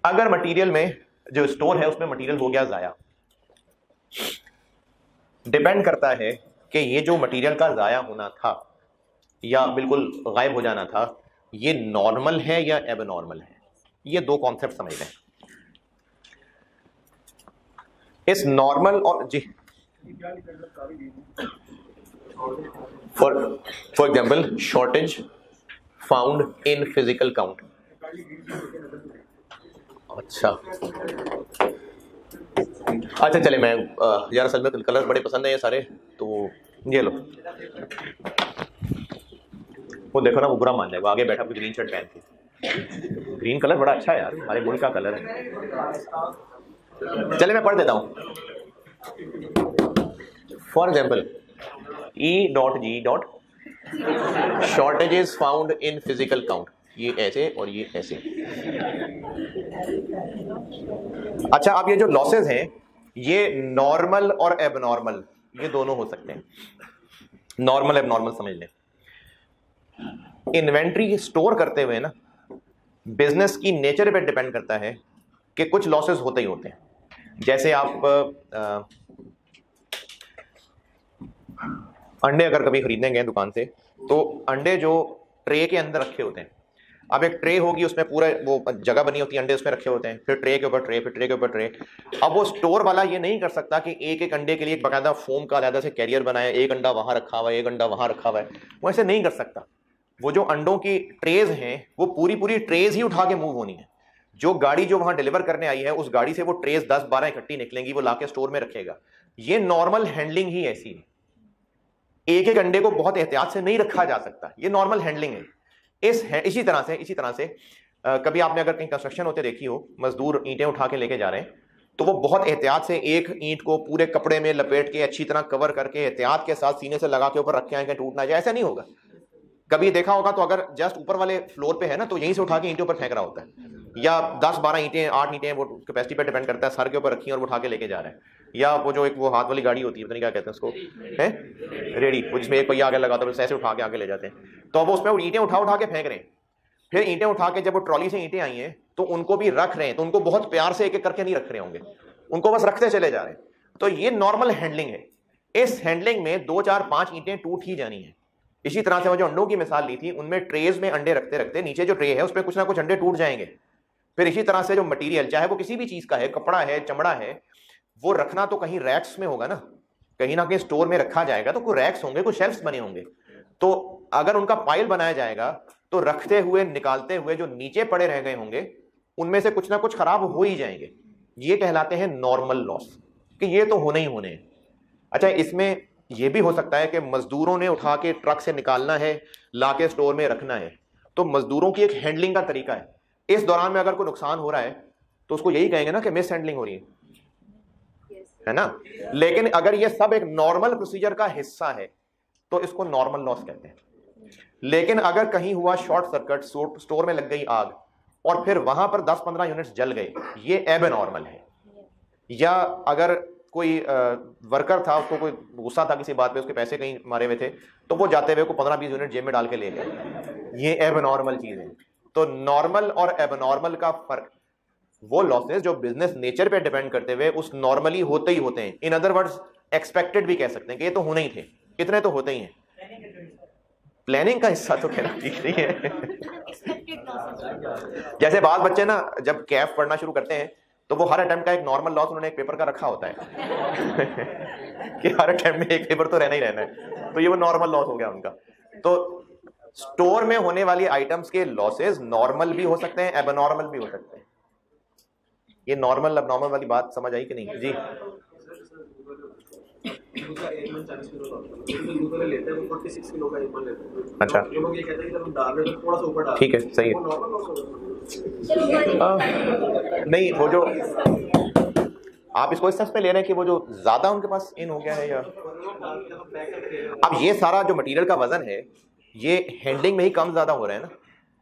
अगर मटेरियल में जो स्टोर है उसमें मटेरियल हो गया जाया, डिपेंड करता है कि ये जो मटेरियल का जाया होना था या बिल्कुल गायब हो जाना था, ये नॉर्मल है या एबनॉर्मल है। ये दो कॉन्सेप्ट समझ लें। इस नॉर्मल और जी for example shortage found in physical count. अच्छा अच्छा, चले मैं यार असल में कलर बड़े पसंद है ये सारे, तो ये लो। वो देखो ना, वो बुरा मान जाएगा, आगे बैठा कुछ ग्रीन शर्ट पहन के। ग्रीन कलर बड़ा अच्छा है यार, हमारे मुल्क का कलर है। चले मैं पढ़ देता हूं। For example E.G. Shortages found in physical count, ये ऐसे और ये ऐसे। अच्छा, अब ये जो लॉसेस हैं ये नॉर्मल और एबनॉर्मल ये दोनों हो सकते हैं। नॉर्मल एबनॉर्मल समझ लें। इन्वेंट्री स्टोर करते हुए ना, बिजनेस की नेचर पे डिपेंड करता है कि कुछ लॉसेस होते ही होते हैं। जैसे आप अंडे अगर कभी खरीदने गए दुकान से, तो अंडे जो ट्रे के अंदर रखे होते हैं, अब एक ट्रे होगी उसमें पूरा वो जगह बनी होती है, अंडे उसमें रखे होते हैं, फिर ट्रे के ऊपर ट्रे, फिर ट्रे के ऊपर ट्रे। अब वो स्टोर वाला ये नहीं कर सकता कि एक एक अंडे के लिए बाकायदा फोम का अलग से कैरियर बनाया, एक अंडा वहां रखा हुआ है, एक अंडा वहां रखा हुआ है। वो ऐसे नहीं कर सकता। वो जो अंडों की ट्रेज हैं वो पूरी पूरी ट्रेज ही उठा के मूव होनी है। जो गाड़ी जो वहां डिलीवर करने आई है उस गाड़ी से वो ट्रेज 10-12 इकट्ठी निकलेंगी, वो लाके स्टोर में रखेगा। ये नॉर्मल हैंडलिंग ही ऐसी है। एक एक अंडे को बहुत एहतियात से नहीं रखा जा सकता, ये नॉर्मल हैंडलिंग है। इसी तरह से कभी आपने अगर कहीं कंस्ट्रक्शन होते देखी हो, मजदूर ईंटें उठा के लेके जा रहे हैं, तो वो बहुत एहतियात से एक ईंट को पूरे कपड़े में लपेट के अच्छी तरह कवर करके एहतियात के साथ सीने से लगा के ऊपर रखे आएंगे, टूट ना जाए। ऐसा नहीं होगा। कभी देखा होगा तो अगर जस्ट ऊपर वाले फ्लोर पे है ना, तो यहीं से उठा के ईंटों पर फेंक रहा होता है, या 10-12 ईंटें 8 ईंटें वो कैपेसिटी पे डिपेंड करता है, सर के ऊपर रखी और वो उठा के लेके जा रहे हैं। या वो जो एक वो हाथ वाली गाड़ी होती है, पता नहीं क्या कहते हैं उसको, है रेडी, वो जिसमें एक पहिया आगे लगा तो ऐसे उठा के आगे ले जाते हैं। तो अब उसमें वो ईंटें उठा के फेंक रहे हैं। फिर ईंटें उठा के जब वो ट्रॉली से ईंटें आई हैं तो उनको भी रख रहे हैं, तो उनको बहुत प्यार से एक एक करके नहीं रख रहे होंगे, उनको बस रखते चले जा रहे हैं। तो ये नॉर्मल हैंडलिंग है। इस हैंडलिंग में 2, 4, 5 ईंटें टूट ही जानी है। इसी तरह से वो जो अंडों की मिसाल ली थी, उनमें ट्रेज में अंडे रखते रखते नीचे जो ट्रे है उसमें कुछ ना कुछ अंडे टूट जाएंगे। फिर इसी तरह से जो मटेरियल, चाहे वो किसी भी चीज का है, कपड़ा है, चमड़ा है, वो रखना तो कहीं रैक्स में होगा ना कहीं स्टोर में रखा जाएगा, तो कोई रैक्स होंगे, कुछ शेल्फ्स बने होंगे। तो अगर उनका पाइल बनाया जाएगा तो रखते हुए निकालते हुए जो नीचे पड़े रह गए होंगे उनमें से कुछ ना कुछ खराब हो ही जाएंगे। ये कहलाते हैं नॉर्मल लॉस, कि ये तो होने ही होने हैं। अच्छा, इसमें यह भी हो सकता है कि मजदूरों ने उठा के ट्रक से निकालना है, लाके स्टोर में रखना है, तो मजदूरों की एक हैंडलिंग का तरीका है। इस दौरान में अगर कोई नुकसान हो रहा है तो उसको यही कहेंगे ना कि मिस हैंडलिंग हो रही है ना। लेकिन अगर ये सब एक नॉर्मल प्रोसीजर का हिस्सा है तो इसको नॉर्मल लॉस कहते हैं। लेकिन अगर कहीं हुआ शॉर्ट सर्किट, स्टोर में लग गई आग और फिर वहां पर 10-15 यूनिट्स जल गए, ये एबनॉर्मल है। या अगर कोई वर्कर था, उसको कोई गुस्सा था किसी बात पे, उसके पैसे कहीं मारे हुए थे, तो वो जाते हुए को 15-20 यूनिट जेब में डाल के ले गया। ये एबनॉर्मल चीज है। तो नॉर्मल और एबनॉर्मल का फर्क, वो लॉसेस जो बिजनेस नेचर पे डिपेंड करते हुए उस नॉर्मली होते ही होते हैं। इन अदर वर्ड्स एक्सपेक्टेड भी कह सकते हैं कि ये तो होने ही थे, इतने तो होते ही हैं। प्लानिंग का हिस्सा तो कहना ठीक नहीं है। जैसे बाद बच्चे ना जब कैफ पढ़ना शुरू करते हैं तो वो हर अटेम्प्ट का एक नॉर्मल लॉस उन्होंने एक पेपर का रखा होता है कि हर अटेम्प्ट में एक पेपर तो रहना ही रहना है, तो ये वो नॉर्मल लॉस हो गया उनका। तो स्टोर में होने वाली आइटम्स के लॉसेस नॉर्मल भी हो सकते हैं, एबनॉर्मल भी हो सकते हैं। ये नॉर्मल एबनॉर्मल वाली बात समझ आई कि नहीं जी? अच्छा ठीक है, सही है। नहीं, वो जो आप इसको इस सेंस में ले रहे हैं कि वो जो ज्यादा उनके पास इन हो गया है, या अब ये सारा जो मटेरियल का वजन है ये हैंडलिंग में ही कम ज्यादा हो रहा है ना,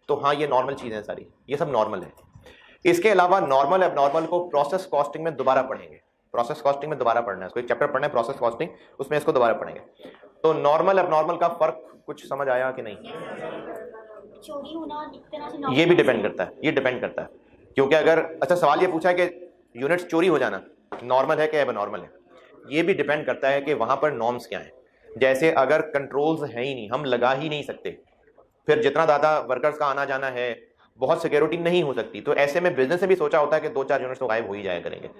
तो हाँ ये नॉर्मल चीजें सारी, ये सब नॉर्मल है। इसके अलावा नॉर्मल एबनॉर्मल को प्रोसेस कॉस्टिंग में दोबारा पढ़ेंगे। प्रोसेस कॉस्टिंग में दोबारा पढ़ना है, इसको एक चैप्टर पढ़ना है प्रोसेस कॉस्टिंग, उसमें इसको दोबारा पढ़ेंगे। तो नॉर्मल एबनॉर्मल का फर्क कुछ समझ आया कि नहीं? चोरी होना ये भी डिपेंड करता है, ये डिपेंड करता है, क्योंकि अगर अच्छा सवाल ये पूछा है कि यूनिट्स चोरी हो जाना नॉर्मल है कि एबनॉर्मल है, ये भी डिपेंड करता है कि वहां पर नॉर्म्स क्या हैं। जैसे अगर कंट्रोल्स है ही नहीं, हम लगा ही नहीं सकते, फिर जितना ज़्यादा वर्कर्स का आना जाना है, बहुत सिक्योरिटी नहीं हो सकती, तो ऐसे में बिजनेस ने भी सोचा होता है कि 2-4 यूनिट्स तो गायब हो ही जाया करेंगे,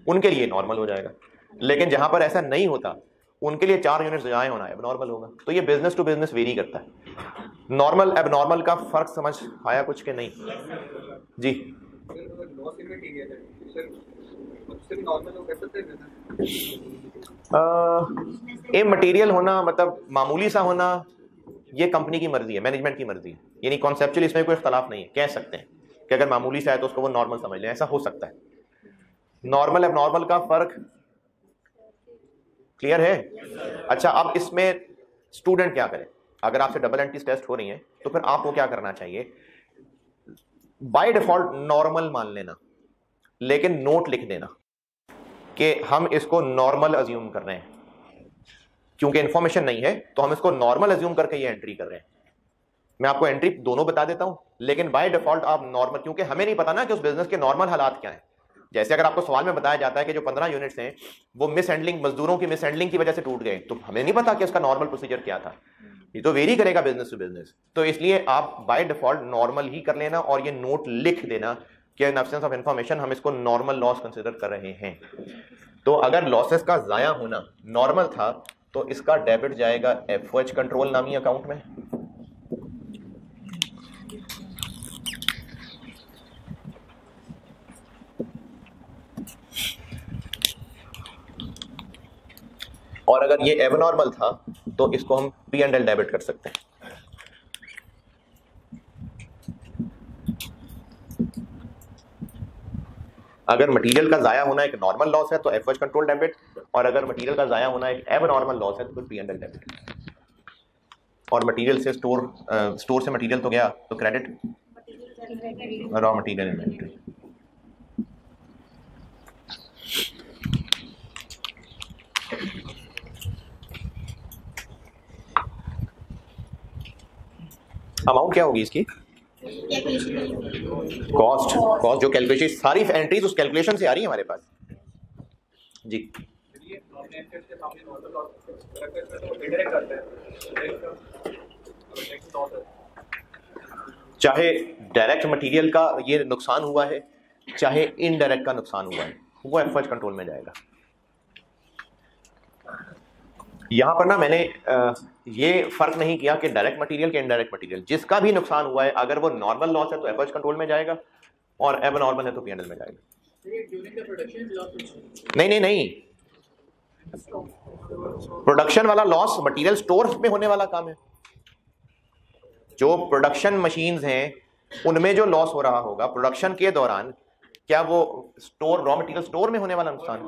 उनके लिए नॉर्मल हो जाएगा। लेकिन जहां पर ऐसा नहीं होता उनके लिए 4 यूनिट्स जाए होना एबनॉर्मल होगा। तो ये बिजनेस टू बिजनेस वेरी करता है। नॉर्मल एबनॉर्मल का फर्क समझ आया कुछ के नहीं जी? ये मटेरियल होना मतलब मामूली सा होना, ये कंपनी की मर्जी है, मैनेजमेंट की मर्जी है, यानी कॉन्सेप्चुअली इसमें कोई इख्तलाफ नहीं है। कह सकते हैं कि अगर मामूली सा है तो उसको वो नॉर्मल समझ लें, ऐसा हो सकता है। नॉर्मल एबनॉर्मल का फर्क क्लियर है? अच्छा, अब इसमें स्टूडेंट क्या करें? अगर आपसे डबल एंट्रीज टेस्ट हो रही हैं तो फिर आपको क्या करना चाहिए? बाय डिफॉल्ट नॉर्मल मान लेना, लेकिन नोट लिख देना कि हम इसको नॉर्मल अज्यूम कर रहे हैं, क्योंकि इंफॉर्मेशन नहीं है तो हम इसको नॉर्मल अज्यूम करके ये एंट्री कर रहे हैं। मैं आपको एंट्री दोनों बता देता हूं, लेकिन बाय डिफॉल्ट आप नॉर्मल, क्योंकि हमें नहीं पता ना कि उस बिजनेस के नॉर्मल हालात क्या है। जैसे अगर आपको सवाल में बताया जाता है कि जो 15 यूनिट्स हैं वो मिस हैंडलिंग, मजदूरों की मिस हैंडलिंग की वजह से टूट गए, तो हमें नहीं पता कि उसका नॉर्मल प्रोसीजर क्या था, ये तो वेरी करेगा बिजनेस टू बिजनेस। तो इसलिए आप बाय डिफॉल्ट नॉर्मल ही कर लेना और ये नोट लिख देना कि इन एब्सेंस ऑफ इंफॉर्मेशन हम इसको नॉर्मल लॉस कंसिडर कर रहे हैं। तो अगर लॉसेस का जाया होना नॉर्मल था तो इसका डेबिट जाएगा एफओएच कंट्रोल नामी अकाउंट में, और अगर ये एबनॉर्मल था तो इसको हम P&L डेबिट कर सकते हैं। अगर मटेरियल का जाया होना एक नॉर्मल लॉस है तो एफओएच कंट्रोल डेबिट, और अगर मटेरियल का जाया होना एक एबनॉर्मल लॉस है तो P&L डेबिट। और मटेरियल से स्टोर से मटेरियल तो गया तो credit raw material inventory. Amount क्या होगी इसकी? कॉस्ट जो कैलकुलेशन, सारी एंट्रीज उस कैलकुलेशन से आ रही है हमारे पास जी। चाहे डायरेक्ट मटेरियल का ये नुकसान हुआ है, चाहे इनडायरेक्ट का नुकसान हुआ है, वो एफओएच कंट्रोल में जाएगा। यहां पर ना मैंने ये फर्क नहीं किया कि डायरेक्ट मटेरियल के इनडायरेक्ट मटेरियल, जिसका भी नुकसान हुआ है अगर वो नॉर्मल लॉस है तो एफओएच कंट्रोल में जाएगा और एबनॉर्मल है तो P&L में जाएगा। नहीं, प्रोडक्शन वाला लॉस मटेरियल स्टोर में होने वाला काम है। जो प्रोडक्शन मशीन्स हैं उनमें जो लॉस हो रहा होगा प्रोडक्शन के दौरान, क्या वो स्टोर रॉ मटेरियल स्टोर में होने वाला नुकसान?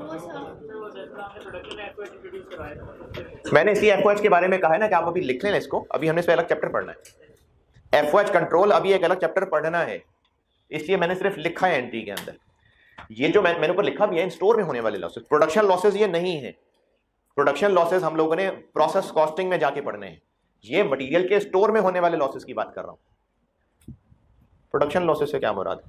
मैंने इसी एफओएच के बारे में कहा है ना कि आप अभी लिख लें इसको, अभी हमने इस पे अलग चैप्टर पढ़ना है। एफओएच कंट्रोल अभी एक अलग चैप्टर पढ़ना है, इसलिए मैंने सिर्फ लिखा है एंट्री के अंदर। ये जो मैंने ऊपर लिखा भी है, इन स्टोर में होने वाले लॉसेस, प्रोडक्शन लॉसेस ये नहीं है। प्रोडक्शन लॉसेस हम लोगों ने प्रोसेस कॉस्टिंग में जाके पढ़ने हैं। ये मटेरियल के स्टोर में होने वाले लॉसेस की बात कर रहा हूं। प्रोडक्शन लॉसेस से क्या मुराद?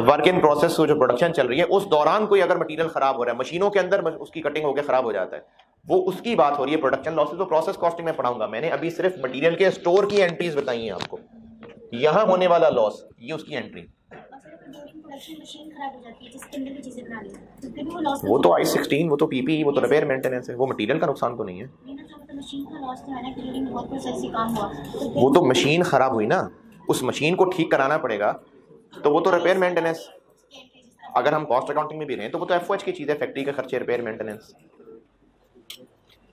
वर्क इन प्रोसेस जो प्रोडक्शन चल रही है उस दौरान कोई अगर मटेरियल खराब हो रहा है, मशीनों के अंदर उसकी कटिंग होकर खराब हो जाता है, वो उसकी बात हो रही है। प्रोडक्शन लॉसेस तो प्रोसेस कॉस्टिंग में पढ़ाऊंगा। मैंने अभी सिर्फ मटेरियल के स्टोर की एंट्रीज बताई हैं आपको। यहां होने वाला लॉस ये उसकी एंट्री, मशीन खराब हो जाती है जिसके अंदर भी चीजें बनानी है, तो फिर वो लॉस। वो तो I-16, वो तो पीपी, वो तो रिपेयर मेंटेनेंस है, वो मटेरियल का नुकसान तो नहीं है। मशीन का लॉस तो है ना, क्लीनिंग बहुत प्रोसेस से काम हुआ वो तो मशीन खराब हुई ना, उस मशीन को ठीक कराना पड़ेगा, तो वो तो रिपेयर मेंटेनेंस। अगर हम कॉस्ट अकाउंटिंग में भी रहें तो वो तो FOH की चीज़ है, फैक्ट्री के खर्चे, रिपेयर मेंटेनेंस।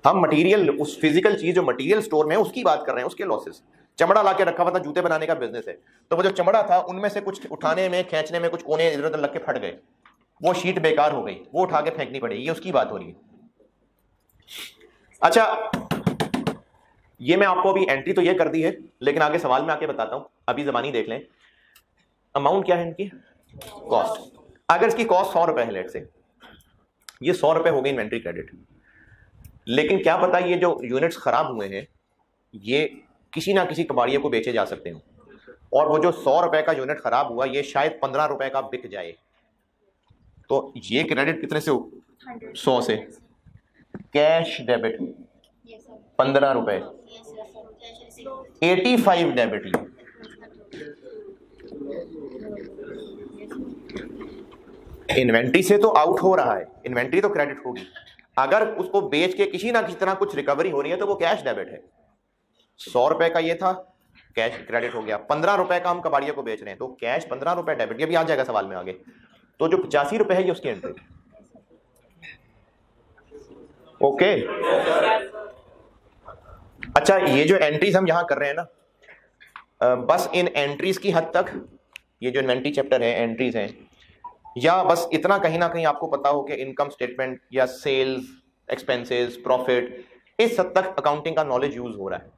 हम मटेरियल, उस फिजिकल चीज जो मटेरियल स्टोर में है उसकी बात कर रहे हैं, उसके लॉसेस। चमड़ा ला के रखा हुआ था, जूते बनाने का बिजनेस है, तो वो जो चमड़ा था उनमें से कुछ उठाने में, खींचने में कुछ कोने इधर उधर लग के फट गए, वो शीट बेकार हो गई, वो उठा के फेंकनी पड़ेगी, ये उसकी बात हो रही है। अच्छा, ये मैं आपको अभी एंट्री तो ये कर दी है, लेकिन आगे सवाल में आके बताता हूं, अभी जबानी देख लें। अमाउंट क्या है इनकी? कॉस्ट। अगर इसकी कॉस्ट 100 रुपए है, लेट से ये 100 रुपए हो गई इन्वेंट्री क्रेडिट, लेकिन क्या पता ये जो यूनिट्स खराब हुए हैं ये किसी ना किसी कबाड़िए को बेचे जा सकते हो, और वो जो 100 रुपए का यूनिट खराब हुआ ये शायद 15 रुपए का बिक जाए, तो ये क्रेडिट कितने से? 100 से। कैश डेबिट 15 रुपए, 85 डेबिट ली। इन्वेंट्री से तो आउट हो रहा है, इन्वेंट्री तो क्रेडिट होगी। अगर उसको बेच के किसी ना किसी तरह कुछ रिकवरी हो रही है तो वो कैश डेबिट है। 100 रुपए का ये था, कैश क्रेडिट हो गया। 15 रुपए का हम कबाड़िया को बेच रहे हैं तो कैश 15 रुपए डेबिट, ये भी आ जाएगा सवाल में आगे। तो जो 85 रुपए है ये उसकी एंट्री। ओके, अच्छा, ये जो एंट्रीज हम यहां कर रहे हैं ना, बस इन एंट्रीज की हद तक, ये जो इन्वेंट्री चैप्टर है, एंट्रीज हैं, या बस इतना कहीं ना कहीं आपको पता हो कि इनकम स्टेटमेंट या सेल्स, एक्सपेंसेस, प्रॉफिट, इस हद तक अकाउंटिंग का नॉलेज यूज हो रहा है,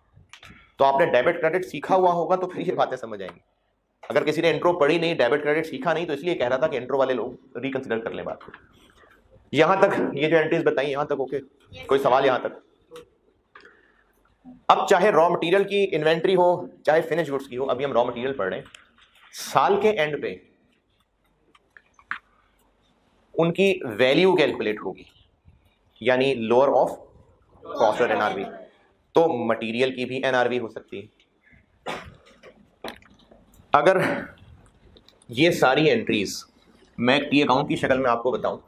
तो आपने डेबिट क्रेडिट सीखा हुआ होगा तो फिर ये बातें समझ आएंगी। अगर किसी ने इंट्रो पढ़ी नहीं, डेबिट क्रेडिट सीखा नहीं, तो इसलिए कह रहा था कि इंट्रो वाले लोग रिकंसिडर कर लें बात। यहां तक ये जो एंट्रीज बताई, यहां तक ओके? कोई सवाल यहां तक? अब चाहे रॉ मटेरियल की इन्वेंट्री हो, चाहे फिनिश गुड्स की हो, अभी हम रॉ मटेरियल पढ़ रहे हैं। साल के एंड पे उनकी वैल्यू कैलकुलेट होगी, यानी लोअर ऑफ कॉस्ट और NRV। तो मटेरियल की भी NRV हो सकती है। अगर ये सारी एंट्रीज मैं टी अकाउंट की शक्ल में आपको बताऊं,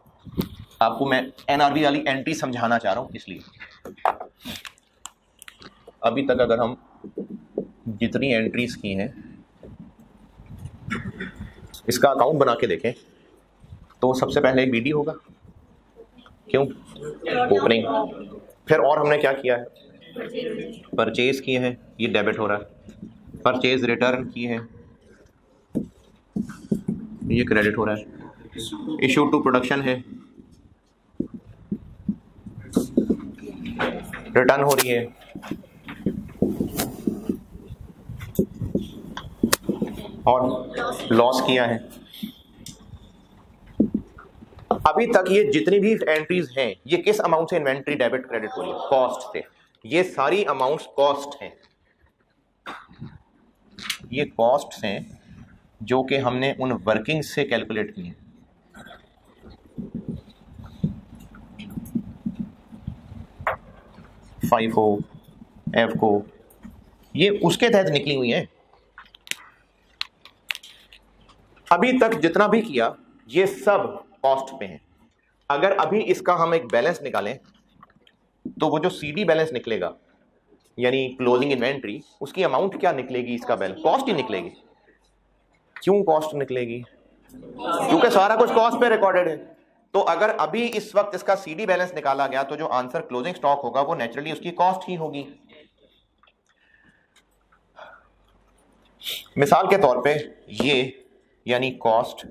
आपको मैं NRV वाली एंट्री समझाना चाह रहा हूं, इसलिए अभी तक अगर हम जितनी एंट्रीज की हैं इसका अकाउंट बना के देखें तो सबसे पहले BD होगा, क्यों? ओपनिंग। फिर और हमने क्या किया है? परचेज किए हैं, ये डेबिट हो रहा है। परचेज रिटर्न की है, ये क्रेडिट हो रहा है। इशू टू प्रोडक्शन है, रिटर्न हो रही है। और लॉस किया है। अभी तक ये जितनी भी एंट्रीज हैं ये किस अमाउंट से इन्वेंट्री डेबिट क्रेडिट हो रही है? कॉस्ट से। ये सारी अमाउंट्स कॉस्ट हैं, ये कॉस्ट्स हैं जो कि हमने उन वर्किंग से कैलकुलेट की हैं। FIFO, FCO, ये उसके तहत निकली हुई हैं। अभी तक जितना भी किया ये सब कॉस्ट पे हैं। अगर अभी इसका हम एक बैलेंस निकालें तो वो जो CD बैलेंस निकलेगा, यानी क्लोजिंग इन्वेंट्री, उसकी अमाउंट क्या निकलेगी? इसका बैलेंस कॉस्ट ही निकलेगी। क्यों कॉस्ट निकलेगी? क्योंकि सारा कुछ कॉस्ट पे रिकॉर्डेड है। तो अगर अभी इस वक्त इसका CD बैलेंस निकाला गया तो जो आंसर क्लोजिंग स्टॉक होगा वो नेचुरली उसकी कॉस्ट ही होगी। मिसाल के तौर पे ये यानी कॉस्ट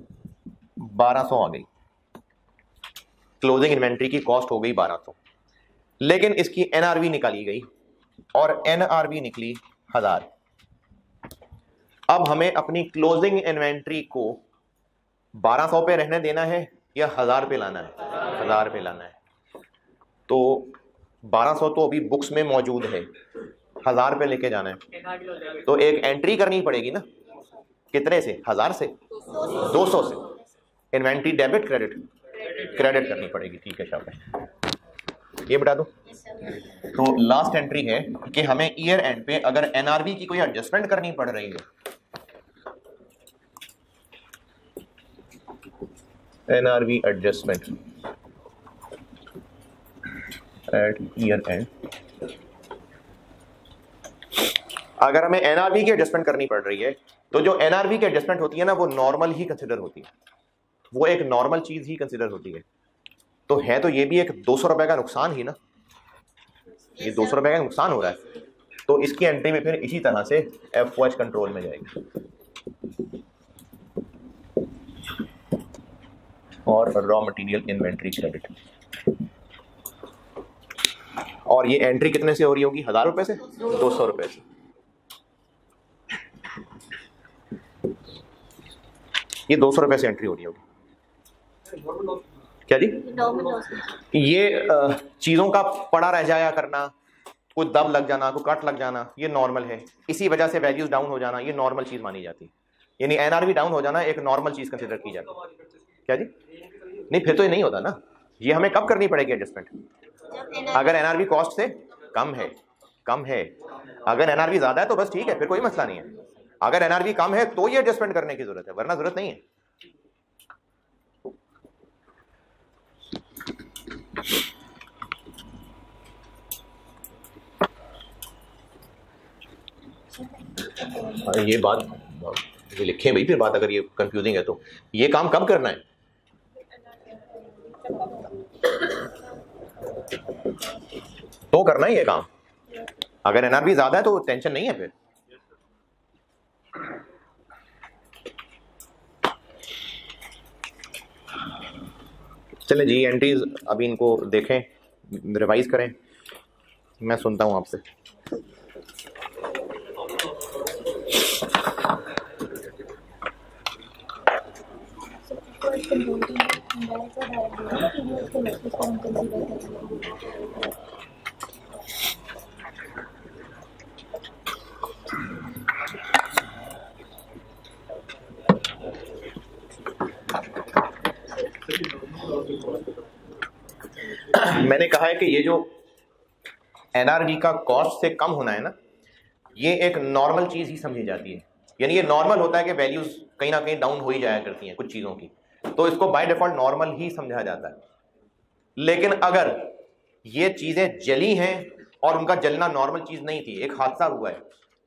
1200 आ गई, क्लोजिंग इन्वेंट्री की कॉस्ट हो गई 1200, लेकिन इसकी NRV निकाली गई और NRV निकली 1000। अब हमें अपनी क्लोजिंग इन्वेंट्री को 1200 पे रहने देना है या 1000 पे लाना है? 1000 पे लाना है। तो 1200 तो अभी बुक्स में मौजूद है, 1000 पे लेके जाना है, तो एक एंट्री करनी पड़ेगी ना। कितने से? 1000 से, 200 से। Inventory debit credit? क्रेडिट करनी पड़ेगी। ठीक है शाबाश, ये बता दो। तो लास्ट एंट्री है कि हमें ईयर एंड पे अगर एनआरवी की कोई एडजस्टमेंट करनी पड़ रही है, NRV adjustment at year end, अगर हमें एनआरवी की एडजस्टमेंट करनी पड़ रही है तो जो एनआरवी की एडजस्टमेंट होती है ना वो नॉर्मल ही कंसिडर होती है, वो एक नॉर्मल चीज ही कंसिडर होती है। तो है तो ये भी एक 200 रुपए का नुकसान ही ना, ये 200 रुपए का नुकसान हो रहा है। तो इसकी एंट्री में फिर इसी तरह से एफओएच कंट्रोल में जाएगी। और रॉ मटेरियल इन्वेंट्री क्रेडिट, और ये एंट्री कितने से हो रही होगी? 1000 रुपए से, 200 रुपए से। ये 200 रुपए से एंट्री हो रही होगी। क्या जी? ये चीजों का पड़ा रह जाया करना, कोई दब लग जाना, कोई कट लग जाना, ये नॉर्मल है। इसी वजह से वैल्यूज डाउन हो जाना, ये नॉर्मल चीज मानी जाती है। यानी एनआरवी डाउन हो जाना एक नॉर्मल चीज कंसिडर की जाती है। क्या जी? नहीं, फिर तो ये नहीं होता ना। ये हमें कब करनी पड़ेगी एडजस्टमेंट? अगर एनआरवी कॉस्ट से कम है, कम है। अगर एनआरवी ज्यादा है तो बस ठीक है, फिर कोई मसला नहीं है। अगर एनआरवी कम है तो ये एडजस्टमेंट करने की जरूरत है, वरना जरूरत नहीं है। ये बात ये लिखे भाई, फिर बात अगर ये कंफ्यूजिंग है तो ये काम कब करना है? तो करना है ये काम। अगर एनआरवी ज्यादा है तो टेंशन नहीं है फिर। चले जी, एंट्रीज अभी इनको देखें, रिवाइज करें, मैं सुनता हूं आपसे। मैंने कहा है कि ये जो एनआरवी का कॉस्ट से कम होना है ना, ये एक नॉर्मल चीज ही समझी जाती है। यानी ये नॉर्मल होता है कि वैल्यूज कहीं ना कहीं डाउन हो ही जाया करती हैं कुछ चीजों की, तो इसको बाय डिफॉल्ट नॉर्मल ही समझा जाता है। लेकिन अगर ये चीजें जली हैं और उनका जलना नॉर्मल चीज नहीं थी, एक हादसा हुआ है,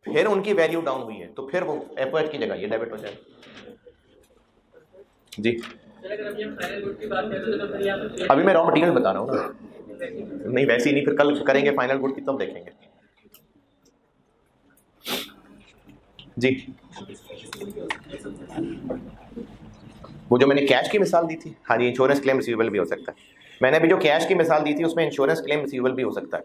फिर उनकी वैल्यू डाउन हुई है, तो फिर वो एफओएच की जगह ये डेबिट हो जाए। जी अभी मैं रॉ मटेरियल बता रहा हूँ ना, नहीं वैसे ही नहीं, फिर कल करेंगे फाइनल गुड की तब देखेंगे। जी वो जो मैंने कैश की मिसाल दी थी, हाँ जी, इंश्योरेंस क्लेम रिसीवेबल भी हो सकता है। मैंने अभी जो कैश की मिसाल दी थी उसमें इंश्योरेंस क्लेम रिसीवेबल भी हो सकता है।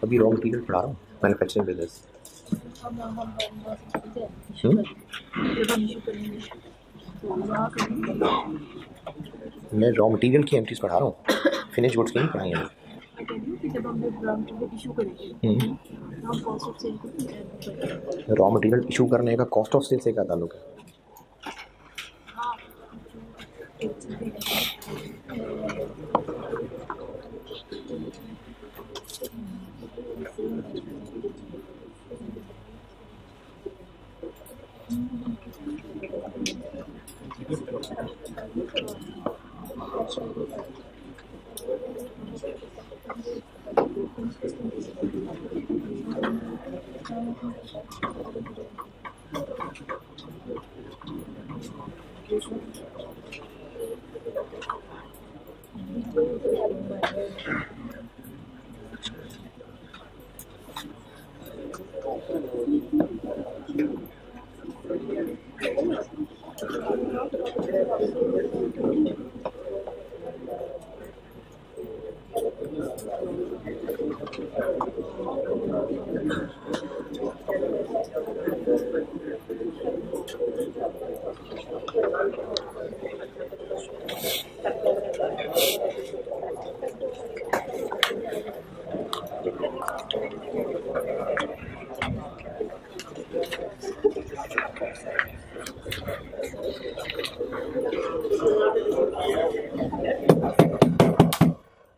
अभी रॉ मटेरियल पढ़ा रहा हूँ, मैन्युफैक्चरिंग बिजनेस। मैं रॉ मटेरियल की एंट्रीज पढ़ा रहा हूँ, फिनिश गुड्स की नहीं पढ़ाई है। रॉ मटेरियल इशू करने का कॉस्ट ऑफ सेल से क्या ताल्लुक है?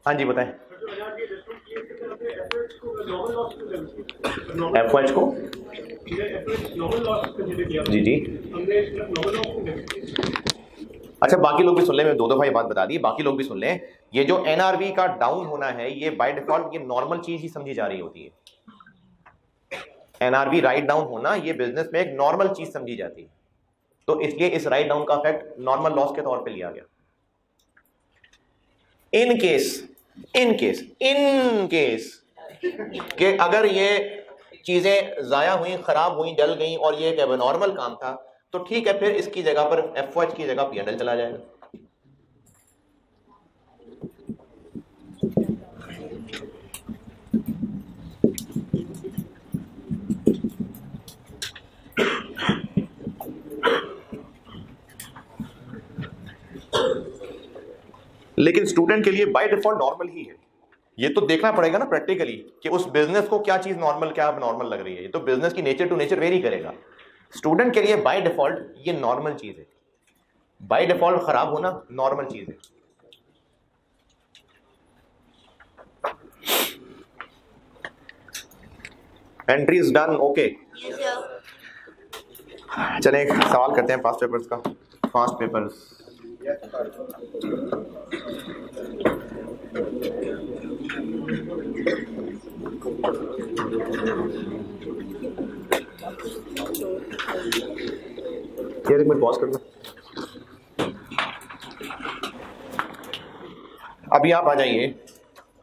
हाँ जी बताएं। एफएच को जी जी अच्छा, बाकी लोग भी सुन लें, मैं दो दफा ये बात बता दी, बाकी लोग भी सुन लें। ये जो एनआरवी का डाउन होना है, ये बाय डिफॉल्ट ये नॉर्मल चीज ही समझी जा रही होती है। एनआरवी राइट डाउन होना ये बिजनेस में एक नॉर्मल चीज समझी जाती है, तो इसलिए इस राइट डाउन का इफेक्ट नॉर्मल लॉस के तौर पे लिया गया। इन केस कि अगर ये चीजें जाया हुई, खराब हुई, जल गई और ये एक एबनॉर्मल काम था, तो ठीक है, फिर इसकी जगह पर एफओएच की जगह पीएनएल चला जाएगा। लेकिन स्टूडेंट के लिए बाय डिफॉल्ट नॉर्मल ही है। ये तो देखना पड़ेगा ना प्रैक्टिकली कि उस बिजनेस को क्या चीज नॉर्मल, क्या नॉर्मल लग रही है। ये तो बिजनेस की नेचर टू नेचर वेरी करेगा। स्टूडेंट के लिए बाय डिफॉल्ट ये नॉर्मल चीज है, बाय डिफॉल्ट खराब होना नॉर्मल चीज है। Entry is done, okay. चले एक सवाल करते हैं पास्ट पेपर्स का। फास्ट पेपर्स यार एक मिनट पॉज करना। अभी आप आ जाइए,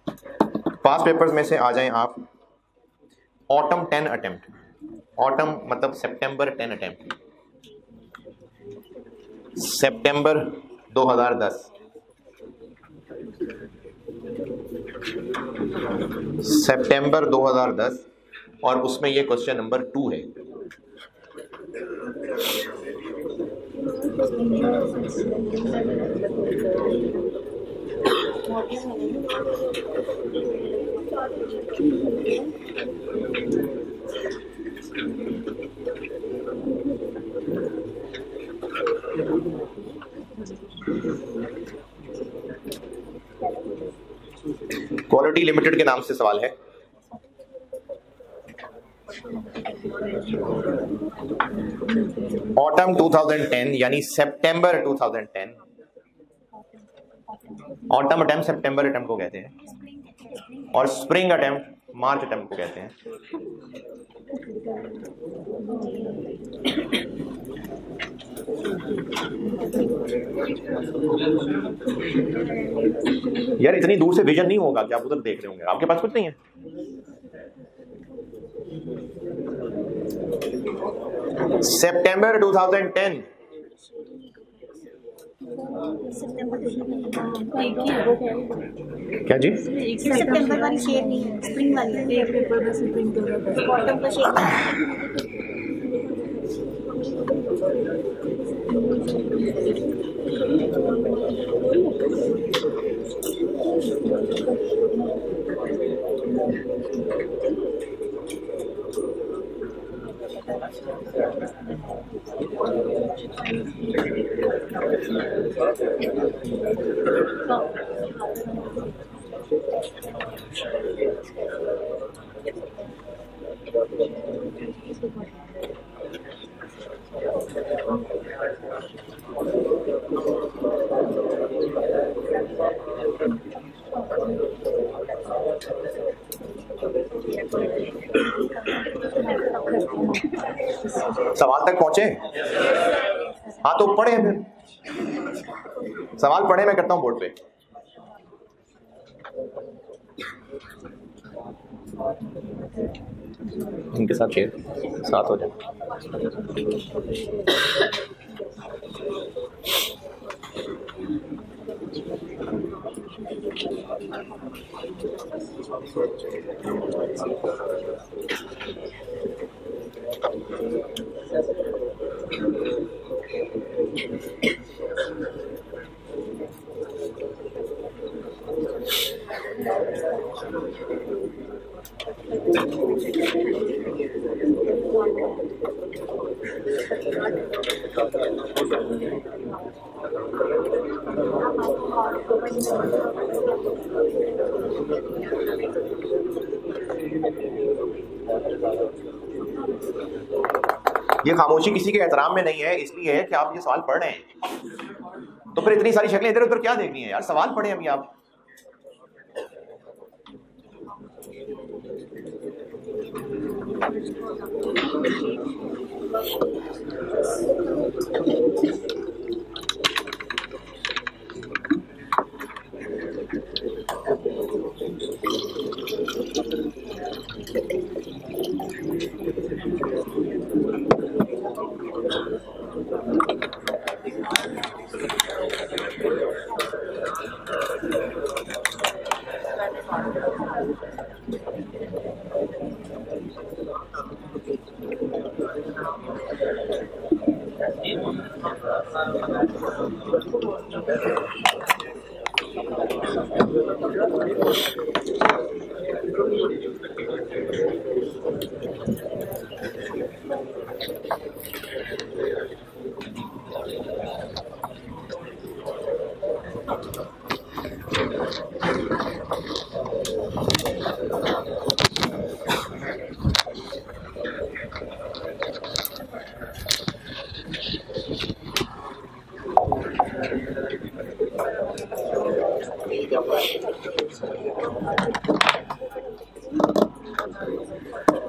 पास्ट पेपर्स में से आ जाएं आप ऑटम 10 अटेम्प्ट। ऑटम मतलब सितंबर 10 अटेम्प्ट, सितंबर 2010। सितंबर 2010 और उसमें ये क्वेश्चन नंबर 2 है। क्वालिटी लिमिटेड के नाम से सवाल है। ऑटम 2010 यानी सितंबर 2010। ऑटम अटेम्प्ट सितंबर अटेम्प्ट को कहते हैं और स्प्रिंग अटेम्प्ट मार्च अटेम्प्ट को कहते हैं। यार इतनी दूर से विजन नहीं होगा कि आप उधर देख रहे होंगे, आपके पास कुछ नहीं है। सितंबर 2010 क्या जी? सितंबर वाली शेयर नहीं है, स्प्रिंग वाली है। पेपर में स्प्रिंग तो बॉटम का शेयर सवाल तक पहुंचे? हाँ तो पढ़े, फिर सवाल पढ़े, मैं करता हूं बोर्ड पे। इनके साथ शेयर साथ हो जाए। ये खामोशी किसी के एहतराम में नहीं है, इसलिए है कि आप ये सवाल पढ़ रहे हैं। तो फिर इतनी सारी शक्लें इधर उधर क्या देखनी है यार, सवाल पढ़े अभी आप।